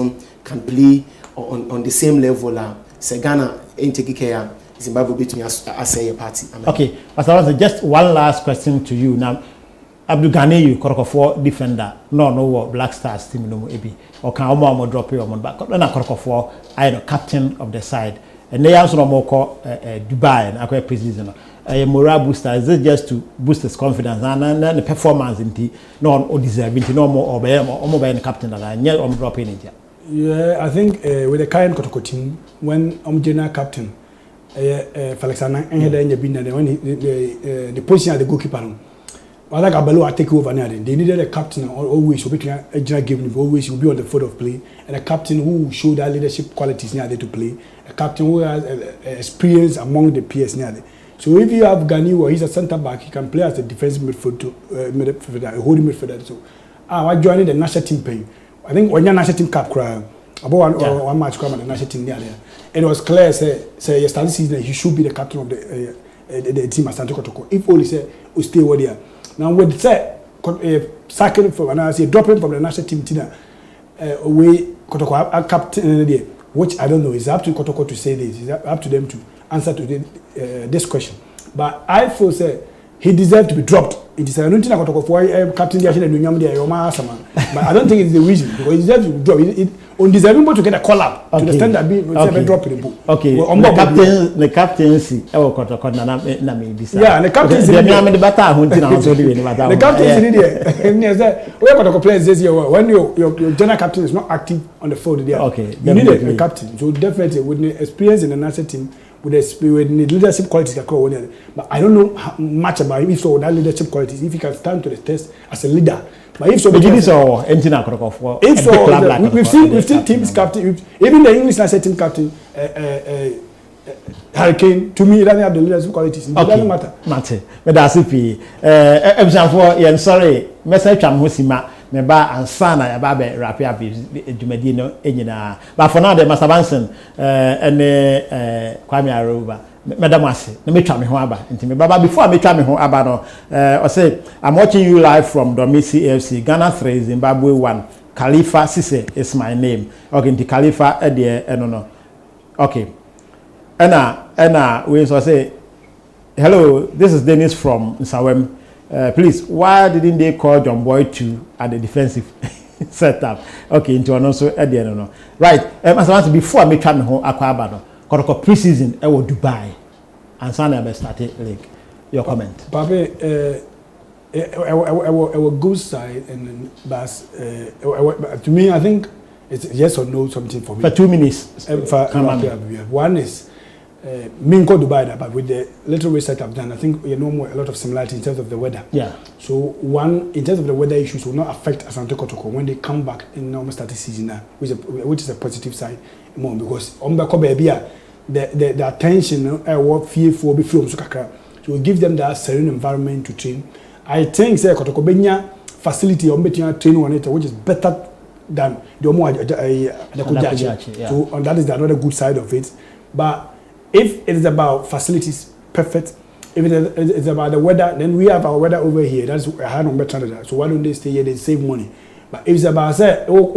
can play on the same level say Ghana ain't taking care Zimbabwe between us say a party. Okay, Pastor, just one last question to you now. Abdul Ghani, Korokofo defender, no Black Stars team no ebi. Or can Omo drop you on back. Na Korokofo, I know captain of the side. And they also no more call Dubai and Akwa preseason. A morale booster is it just to boost his confidence and the performance in the no deserving no more or the captain and yet dropping it. Yeah, I think with the current Kotoko team, when general captain, Felix Anang and when the position of the goalkeeper. Like Abelo, I take over now. They needed a captain always, always will be on the foot of play, and a captain who will show that leadership qualities near there to play. A captain who has experience among the peers near there. So if you have Ganiwa, he's a centre back, he can play as a defensive midfielder, a holding midfielder. So I joined the national team pay. I think when your national team cap cry about one match come the national team there. And it was clear say yesterday season he should be the captain of the team at Santo Kotoko. If only say we stay over there. Now with say sacking from and I say dropping from the national team away Kotoko a captain there, which I don't know. It's up to Kotoko to say this. It's up to them to answer to this question. But I feel say he deserved to be dropped. It is I don't think Kotoko for captain there but I don't think it's the reason because he deserves to be dropped. Undeserving to get a call up to the extent that being drop in the book. Okay. The captaincy. Yeah, the captaincy. The captaincy. We have to play this year when your general captain is not active on the field. Okay. You need a captain. So definitely with the experience in the national team, with the leadership qualities, but I don't know much about him. If so, that leadership qualities, if he can stand to the test as a leader. But if so, we've seen teams captain, even the English national team captain, Hurricane. To me, it doesn't have the leadership qualities. It doesn't matter. But that's it. I'm sorry. Message from Hosima. Meba ansana ya babe rapia djumadi no enyina. But for now, the Master Banson Kwame Aroba. Madam Ase, na metwa me ho aba. Nti me baba before me twa me ho aba no, I say I'm watching you live from Domisi AFC, Ghana 3, Zimbabwe 1. Khalifa Sise is my name. Okay, nti Khalifa no. Okay. Ena we so say hello, this is Dennis from Nsawem. Please, why didn't they call John Boy 2 at the defensive setup? Okay, into an also at the end no. Right. As before me try me home akwa no. Kotoko pre-season I will Dubai. And Sunday I started league. Your comment. Pape I will good side and but to me I think it's yes or no something for me. For 2 minutes. One is me go Dubai, but with the little research I've done, I think you know a lot of similarity in terms of the weather. Yeah. So one, in terms of the weather issues, will not affect Asante Kotoko when they come back in normal starting season now, which is a positive side more because the attention what fearful be from Sukaka. So we give them that serene environment to train. I think say Kotoko Benya facility train on it, which is better than the Omo So and that is another good side of it. But if it is about facilities, perfect. If it is about the weather, then we have our weather over here. That's a hard on better. So why don't they stay here? They save money. But if it's about say, for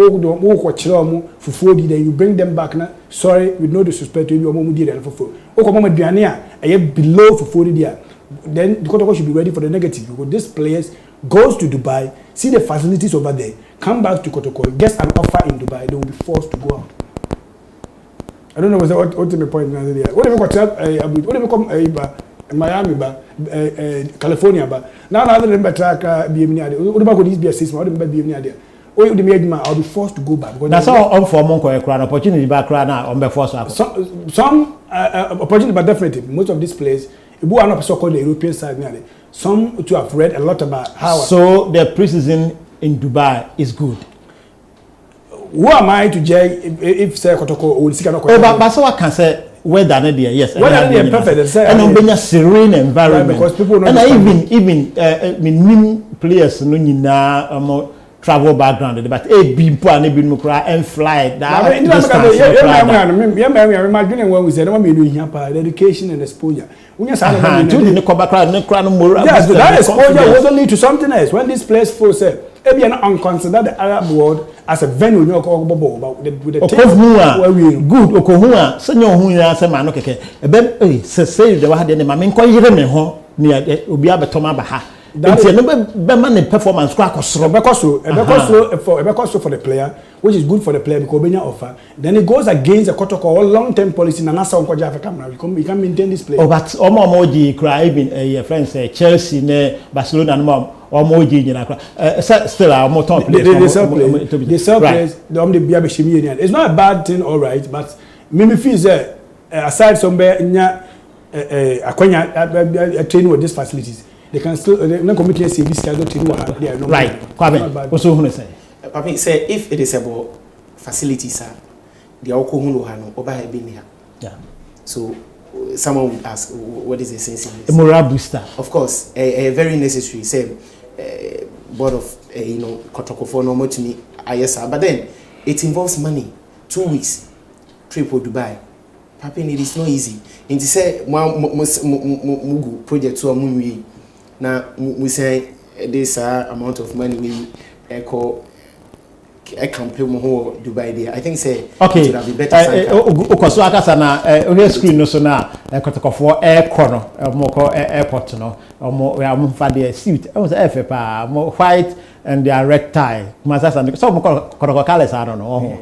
40, then you bring them back now. Sorry, with no disrespect to you, below for 40 there. Then the Kotoko should be ready for the negative because these players goes to Dubai, see the facilities over there, come back to Kotoko, gets an offer in Dubai, they will be forced to go out. I don't know what's the ultimate point. What do we call Miami, California? Now, other than better, what about this be a system? What about being there? Or you made me, I'll be forced to go back. That's all for Monko opportunity background now on the force. Some opportunity, but definitely most of these players, who are not so called the European side, some to have read a lot about how. So the preseason in Dubai is good. Who am I to judge if say Kotoko will see but so I can say weather there, yes. Weather there perfect. And on a serene environment. Because people know. And even players no nyina travel background, but people and fly that. Education and exposure. That exposure will lead to something else. When this place force say, if you are consider the Arab world as a venue, you know, with the good. Okohua, senior who ya say man okay. Say the one the mamin call you me ho near Ubia Betoma Baha. That's a number performance for the player, which is good for the player because Benya offer. Then it goes against the Kotoko long-term policy and NASA on Koja camera. You can maintain this player. Oh, but Omoji cry even a friend say Chelsea, Barcelona, and mom. Still our more top players. They sell players. It's not a bad thing, all right, but maybe feels aside somewhere in a training with these facilities. They can still not commit to this kind of thing. Right. Also, Papi say if it is about facilities, the alcohol no over here. Yeah. So someone would ask, what is the sense in this? A morale booster. Of course, a very necessary. Say, board of Kotoko for normal to me. Yes, but then it involves money. 2 weeks trip to Dubai. Papi, it is not easy. And to say, mugu project to a movie. Now we say this amount of money we echo. I can play more Dubai there. I think say okay. It would be better. So akasa na we screen no so na Kotoko air corner mo airport no we am fa there suit. I was FFA mo white and they are red tie. Masasa so mo Kotoko colors I don't know.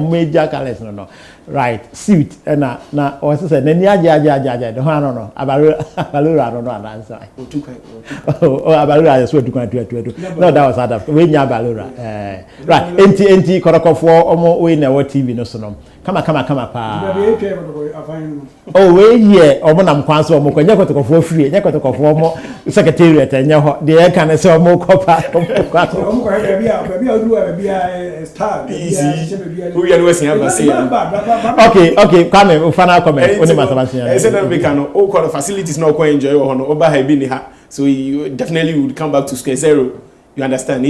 Major colors no. Right, suit na o say na ni aja no I don't know. Abalura I don't know answer. Oh Abalura is so do. No, that was other. We nya Abalura. Right. Enti Kotoko omo we na what TV no so no. Come pa. Oh we here omo nam kwan so omo kwanya Kotoko free. Nya Kotoko omo secretariat enya ho. The can say omo kopa. Omo kwa baby star. Easy. Who you know say Okay, come final comment. Only Matabasian. I said that we can all call the facilities not quite enjoy or no over have so you definitely would come back to square zero. You understand?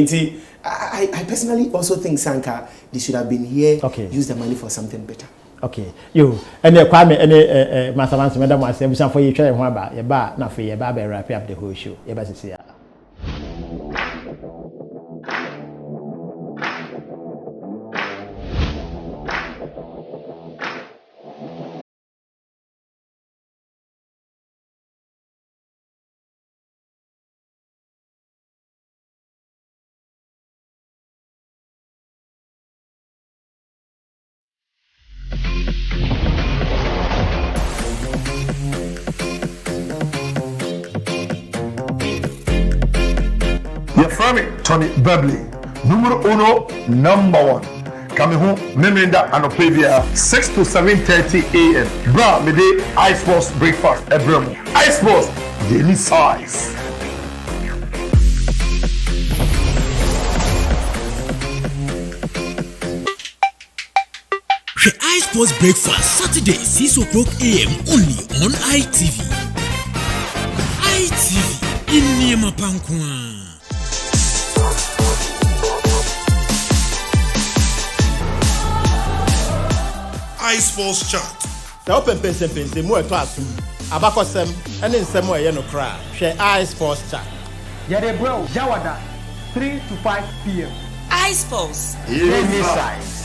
I personally also think Sanka they should have been here. Okay. Use the money for something better. Okay. You and Kwame any Matabasian madam was saying for you try one ba your bar na for your bar wrap up the whole show. You better see. Tony Beverly, numero 1, number 1. Coming home, Memenda and Opavia, 6 to 7:30 a.m. Bra, midday, Isport breakfast, Ebremo. Isport, daily size. The Isport breakfast, Saturday, 6 o'clock a.m. only on ITV. ITV, in Niema Pankwa. Isport Chat. The open pense more class. Abakosem and in some way no cry. Share Isport Chat. Yade bro, Jawada, 3 to 5 p.m. Isport. Daily size.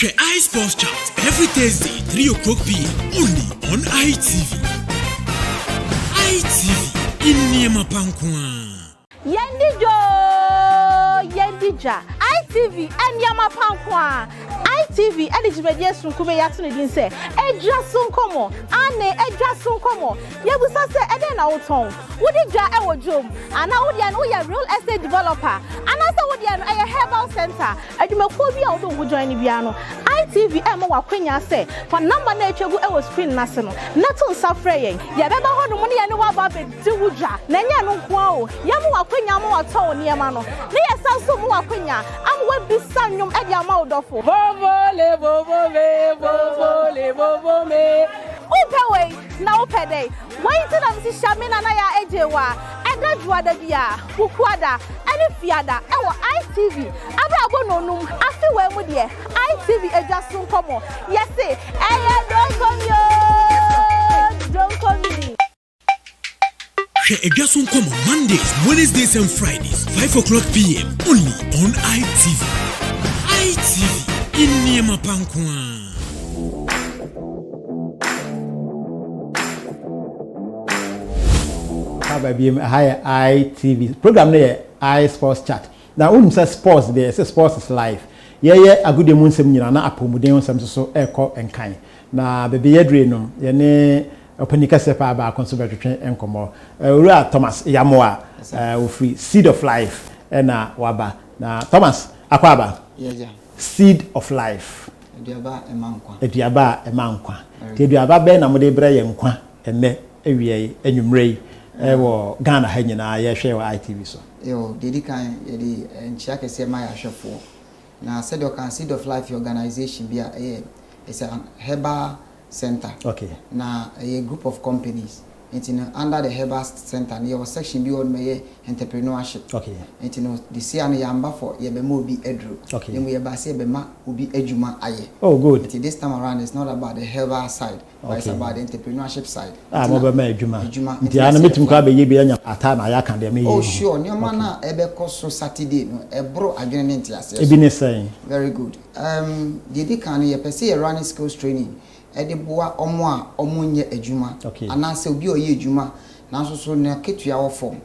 The Isport Chat every Thursday 3 o'clock p.m. only on ITV. ITV in Niema Pankwa. Yendija ITV and Yama Pankwa. ITV eligible yes sunkume yatune din se edra sunkomo ane edra sunkomo yebusa se eden na woton wodi dwa e wodwom ana wodi an wo real estate developer ana se wodi an e herbal center adwumakuo bi a wodo wo join ni bia no ITV e ma wakwanya se fa number na etwegu e wo screen na se no neto nsafre yen ye beba ho no ne ye ne wa ba be di wudwa na nya no nko a o ye mo wakwanya mo waton ne ma no ne ye sanso mo wakwanya am we bisa nwom e dia ma wodofo le bobo me upewe na upede waiti na msi shamina na ya ejewa eda juada bia kukwada ene fiada ewo ITV abrabo nonum afi we mu de ITV eja sun komo yesi eye don't come me She eja sun komo Mondays, Wednesdays and Fridays 5 o'clock p.m. only on ITV. ITV in Niema Pankwa. Higher ITV program there Isport Chat. Now when say sports there, say sports is life. Yeah, a good dem nsem nyina na apomuden nsem so eko enkan. Na bebe yedre no ye ne oponika sepa ba konso betwetwe enkomo. Owura Thomas Yamoa free Seed of Life na waba. Na Thomas akwaba. Yeah. Seed of Life. Eduaba emankwa. Eduaba be na mode bra ye nkwa enne ewie enwumrei ewo Ghana ha nyina ye hwe wa ITV so yo dedi kan ye di nchia kese ma ya hwefo na said you can see the life organization bia it's a herbal center okay na a group of companies under the herbal center there was section be on my entrepreneurship okay the see an yamba for ye be mo bi edru okay then we ba say be ma obi adwuma aye oh good this time around it's not about the herbal side but it's about the entrepreneurship side mo be ma adwuma nti ana metim kwa be ye be anya ata na ya kan de me oh sure ni ma na e be ko Saturday no e bro adwene ne ntiase e bi ne say very good the kan ye pese ye running skills training ede boa omo a omo nye adwuma anase obi oye adwuma na so na ketua wo form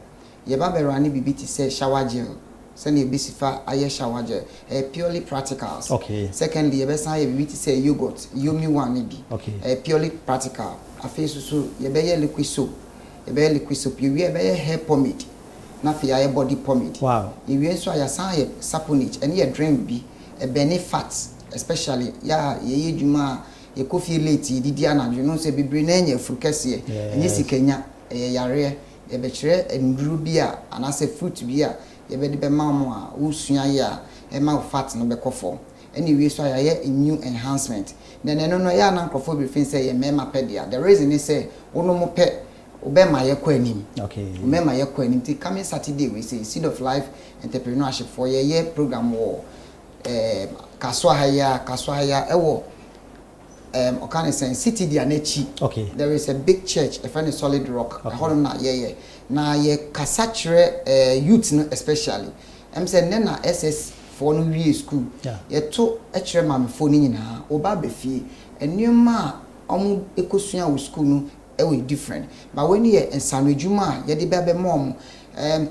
ye ba be run bibi ti say shower gel say na ebisifa aye shower gel purely practicals okay secondly ye be san ye bibi ti say yogurt yomi one bi purely practical afi so ye be ye liquid soap ye be ye hair pomade na fi aye body pomade wow ye we so ya san ye saponage and ye drink bi e benefits especially ya ye adwuma ye coffee late didi anadwo no se bibre na nya frukese enye sikanya yare ye be kire enduru bi a anase fruit bi a ye be de be mamu a usua ya e ma fat no be kofo anyway so ya ye new enhancement no ya na nkofo bi fin say ye mema pedia the reason is say wono mo pe obema ye kwa anim okay obema ye kwa anim ti coming Saturday we say Seed of Life Entrepreneurship for ye program wo kaswa haya ewo okane say city dia nechi okay there is a big church a friend Solid Rock na ye na ye kasachre youth no especially say na SS for no wie school ye to echre mam for ni nyina oba be fie enuma omu ekosua wo school no e different but when ye ensanwedwuma ye de be mom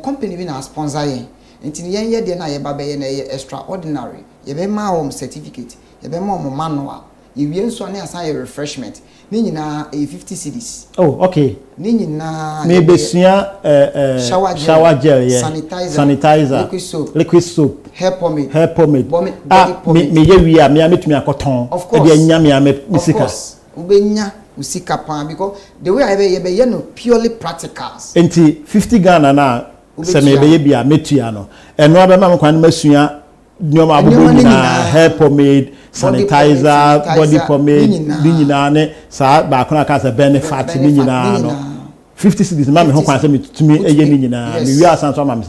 company bi na sponsor ye ntini ye de na ye ba be ye na ye extraordinary ye be ma home certificate ye be mom manual ye nso na asan ye refreshment ni nyina 50 cedis oh okay ni nyina me besua shower gel yeah sanitizer liquid soap hair pomade me ye wi a me ametumi akoton e de anya me amesika of course ubenya usika pan because the way I be no purely practicals enti 50 Ghana na se me be ye bia metua no eno abema me kwan masua nyoma abubu na hair pomade sanitizer body pomade ni nyina ne sa ba kona ka se benefit ni nyina no 50 cedis ma me ho kwan se metumi eye ni nyina me wi asan so ma me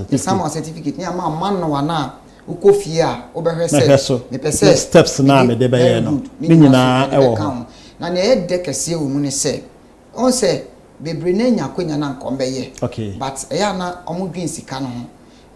certificate ni ama man no na ukofie a obehwese me pese steps na me de be ye no ni nyina ewo na ne de kese wo mu ne se on se bebre na nya kwanya na nkombe ye but eya na omudwin sika no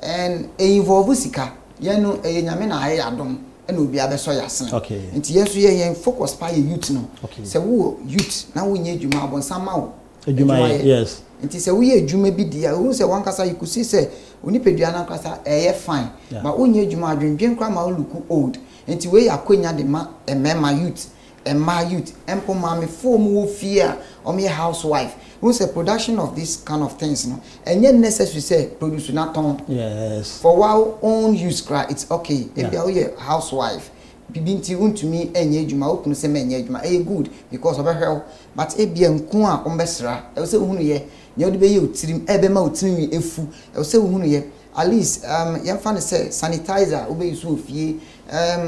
and involve sika ye no nyame na haye adom na obi abeso yasen nti yeso ye focus pa ye youth no se wo youth na wo nya adwuma abonsama wo adwuma yes nti se wo ye adwuma bi dia wo se wankasa yikusi se onipedua na nkasa fine but wo nya adwuma adwendwen kra ma wo look old nti we akonya de ma emema youth and my youth empo mama form wo fear or me housewife who say production of this kind of things no and yet necessary say produce na ton yes for our own use cry it's okay if you are housewife bibinti untumi enye adwuma okunu se menye adwuma good because of her but e bia nku a ombesra e say uhunu ye nya odi be ye otirim e be ma otirim efu e say uhunu ye at least yemfa ne say sanitizer obe use ofie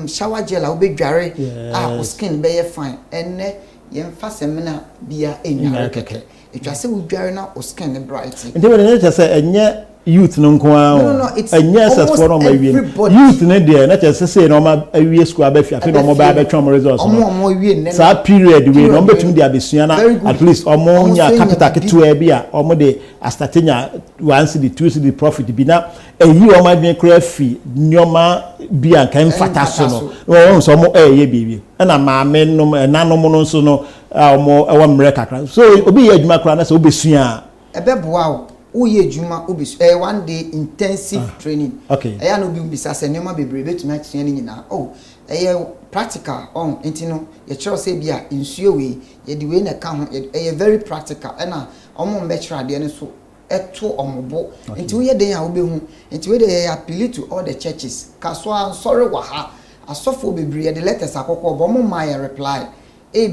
shower gel obe dware o skin be fine enne yemfa semina bia enware keke etwa se wo dware na o skin bright nti we ne say enye youth no nko a enye access for no mawie youth ne de na say no ma awie school abafi afi no mo ba betwom results omo wie ne sa period we no betumi de abesua na at least omo nya capital keto bi a omo de astatenya 1 cedi 2 cedi profit bi na eyi omo adwen kra fi nyoma bi an kan fata so no won so omo ye bibi na maame no nanom no so no omo ewo mre kakra so obi ye adwuma kra na se obesua ebeboa o uye juma obisu one day intensive training eya no bi mbisa se nyoma bebre betumi atua ni nyina practical on intino ye chero se bia nsuo we ye di we na ka ho very practical na omo mbechra de ne so eto omobo nti we den ya obehu nti we dey appeal to all the churches kaswa sorry wa ha asofo bebre ye the letters akokọ bo mo ma ye reply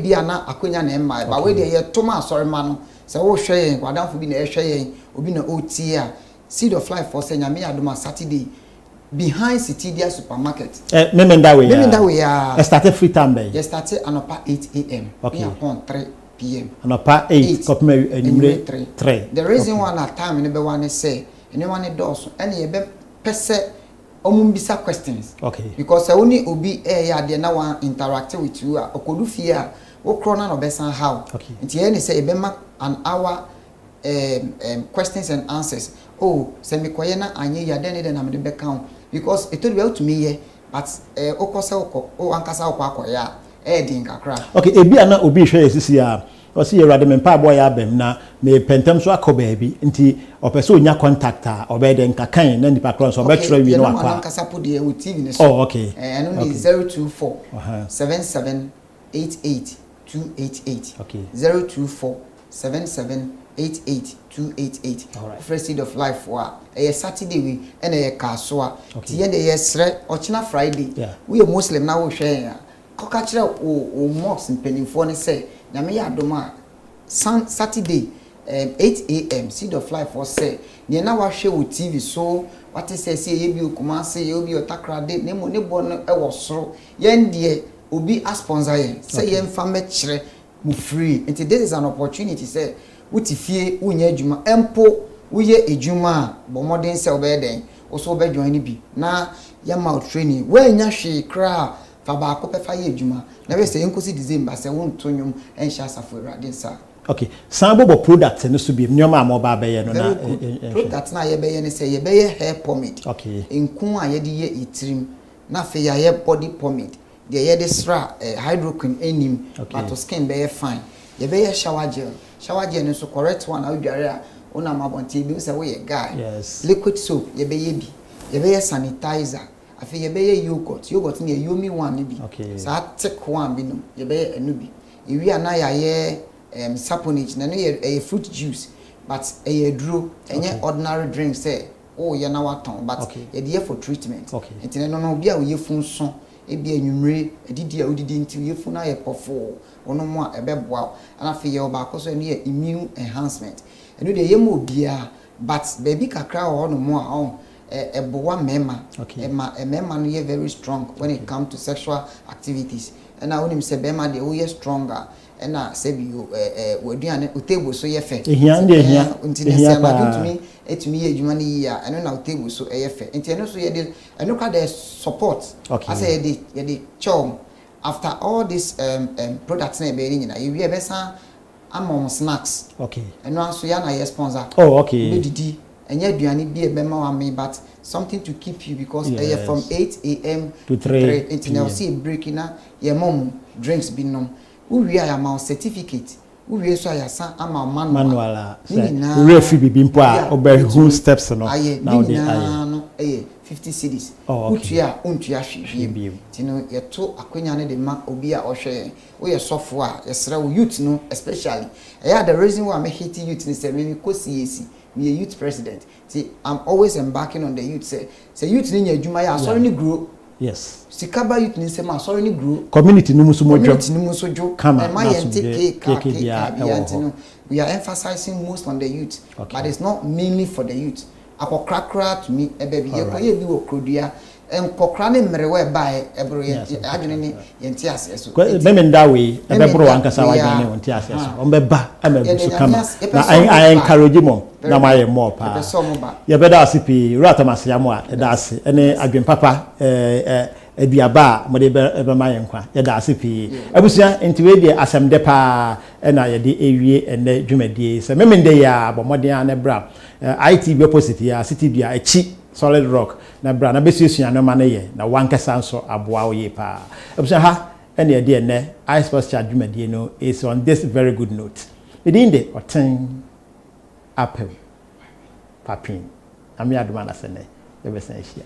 bia na akonya na emma ba we dey ye toma sorry ma no So wo hwe yen kwadanfo bi na ehwe yen obi na oti a Seed of Life for say nyame adoma Saturday behind Citidia supermarket. Memenda we. I started free time by. You started anopa 8 a.m. Okay. Upon 3 p.m. Anopa 8 kopme enumre 3. The reason why na time ne be wan say anyone does and ye be pese omumbisa questions. Okay. Because only obi ya de na wan interact with you okodu fie a wo krona no besan how. Okay. Nti ye ne say e be ma an hour questions and answers. Oh, say me koye na anye ya den na me de be count because it told well to me here but okose oko o ankasa oko akoya din kakra. Okay, ebi ana obi hwe esisi a o si yerade me pa boy abem na me pentem so akoba bi nti opese onya contact a obede nkakan na nipa kron so obetro wi no akwa. Ankasa po de we TV ne so. Oh, okay. And only 024 7788 288. Okay. 024 7788 First Seed of Life wa Saturday we and a kasoa ti ye de yesre ochina Friday we a Muslim na wo hwe ya koka kire o mosque mpenimfo ne say nyame ya adoma Saturday 8 a.m. Seed of Life for say ne na wa hwe wo TV so what is say ye bi okuma say ye obi otakrade ne mo ne bo no e wo soro ye ndie obi a sponsor ye say ye mfa me kire mu free and this is an opportunity say utifie unya adwuma empo uye adwuma bo modern say obeden also obe join bi na ya mouth training we nya hwe kra fa ba ko pefa ye adwuma na we say enkosi December say won tonyum ensha safo rade sa. Okay, sambo product no so bi nyoma amoba be ye no na product na ye be ye ne say ye be ye hair pomade. Okay, enku a ye de ye itrim na fe ya ye body pomade de ye de sra hydroquin enim but skin be fine ye be ye shower gel no so correct one how dware a una mabonti bi say we guy. Yes. Liquid soap ye be ye sanitizer afi ye be ye yogurt na yomi one bi sa thick one bi no ye be ye anu bi iwi ana ya ye saponage na no ye fruit juice but ye duro enye ordinary drink say oh ye na waton but ye dey for treatment. Enti no bi a ye fun so ebi anwumre edidi a odidi nti ye fun na ye pofo ono mo a ebeboa ana fe ye oba akoso no ye immune enhancement eno de ye mo bia but baby kakra ho no mo a eboa mema mema no ye very strong when it come to sexual activities and I onim say bema de wo ye stronger and I say bi waduane otable so ye fe ehia nti ne say ma gitumi etumi ye adwuma ne yi a eno na otable so ye fe nti eno so ye de eno ka de support I say ye de chom after all this products na be ni na you be besan among snacks. Okay. And also ya na ye sponsor. Oh, okay. Didi enye aduane bi e be ma wa me but something to keep you because from 8 a.m. to 3 until now see break na ye mom drinks bi nom. We are amount certificate. We so ya san ama manual. We refi bibi mpo a obehu steps no. Now the no 50 cedis. Utua untua hwehwe. Tino ye to akwanya ne de ma obi a ohwe. We ye sofo a ye sra youth no especially. The reason why I'm hating youth is say me ko CAC. Me a youth president. See, I'm always embarking on the youth say youth ni adwuma ya sorry ni grow. Yes. Sikaba youth ni say ma sorry ni grow. Community no muso modwo. Community no muso jo. Kama we are emphasizing most on the youth, but it's not mainly for the youth. Akokrakra to me e baby ye koye bi wo krodua enkokra ne mrewe bae ebro ye adwene ne yenti aseso memenda we ebebro ankasa wadwene wonti aseso ombeba amabusu kama na I encourage mo na maye mo pa ye beda asipi rata masiyamo a eda ase ene adwen papa aduaba mo de be maye nkwa ye da asipi abusia enti we de asemde pa na ye de ewie ene dwumadie se memende ya bomodin na bra ITV opposite ya city bia echi solid rock na bra na besusu anoma na ye na wankasa nso aboa oye pa abusia ha ene de ene Isport Chat dwumadie no is on this very good note medinde oten apple papin ami aduma na sene ye be san hia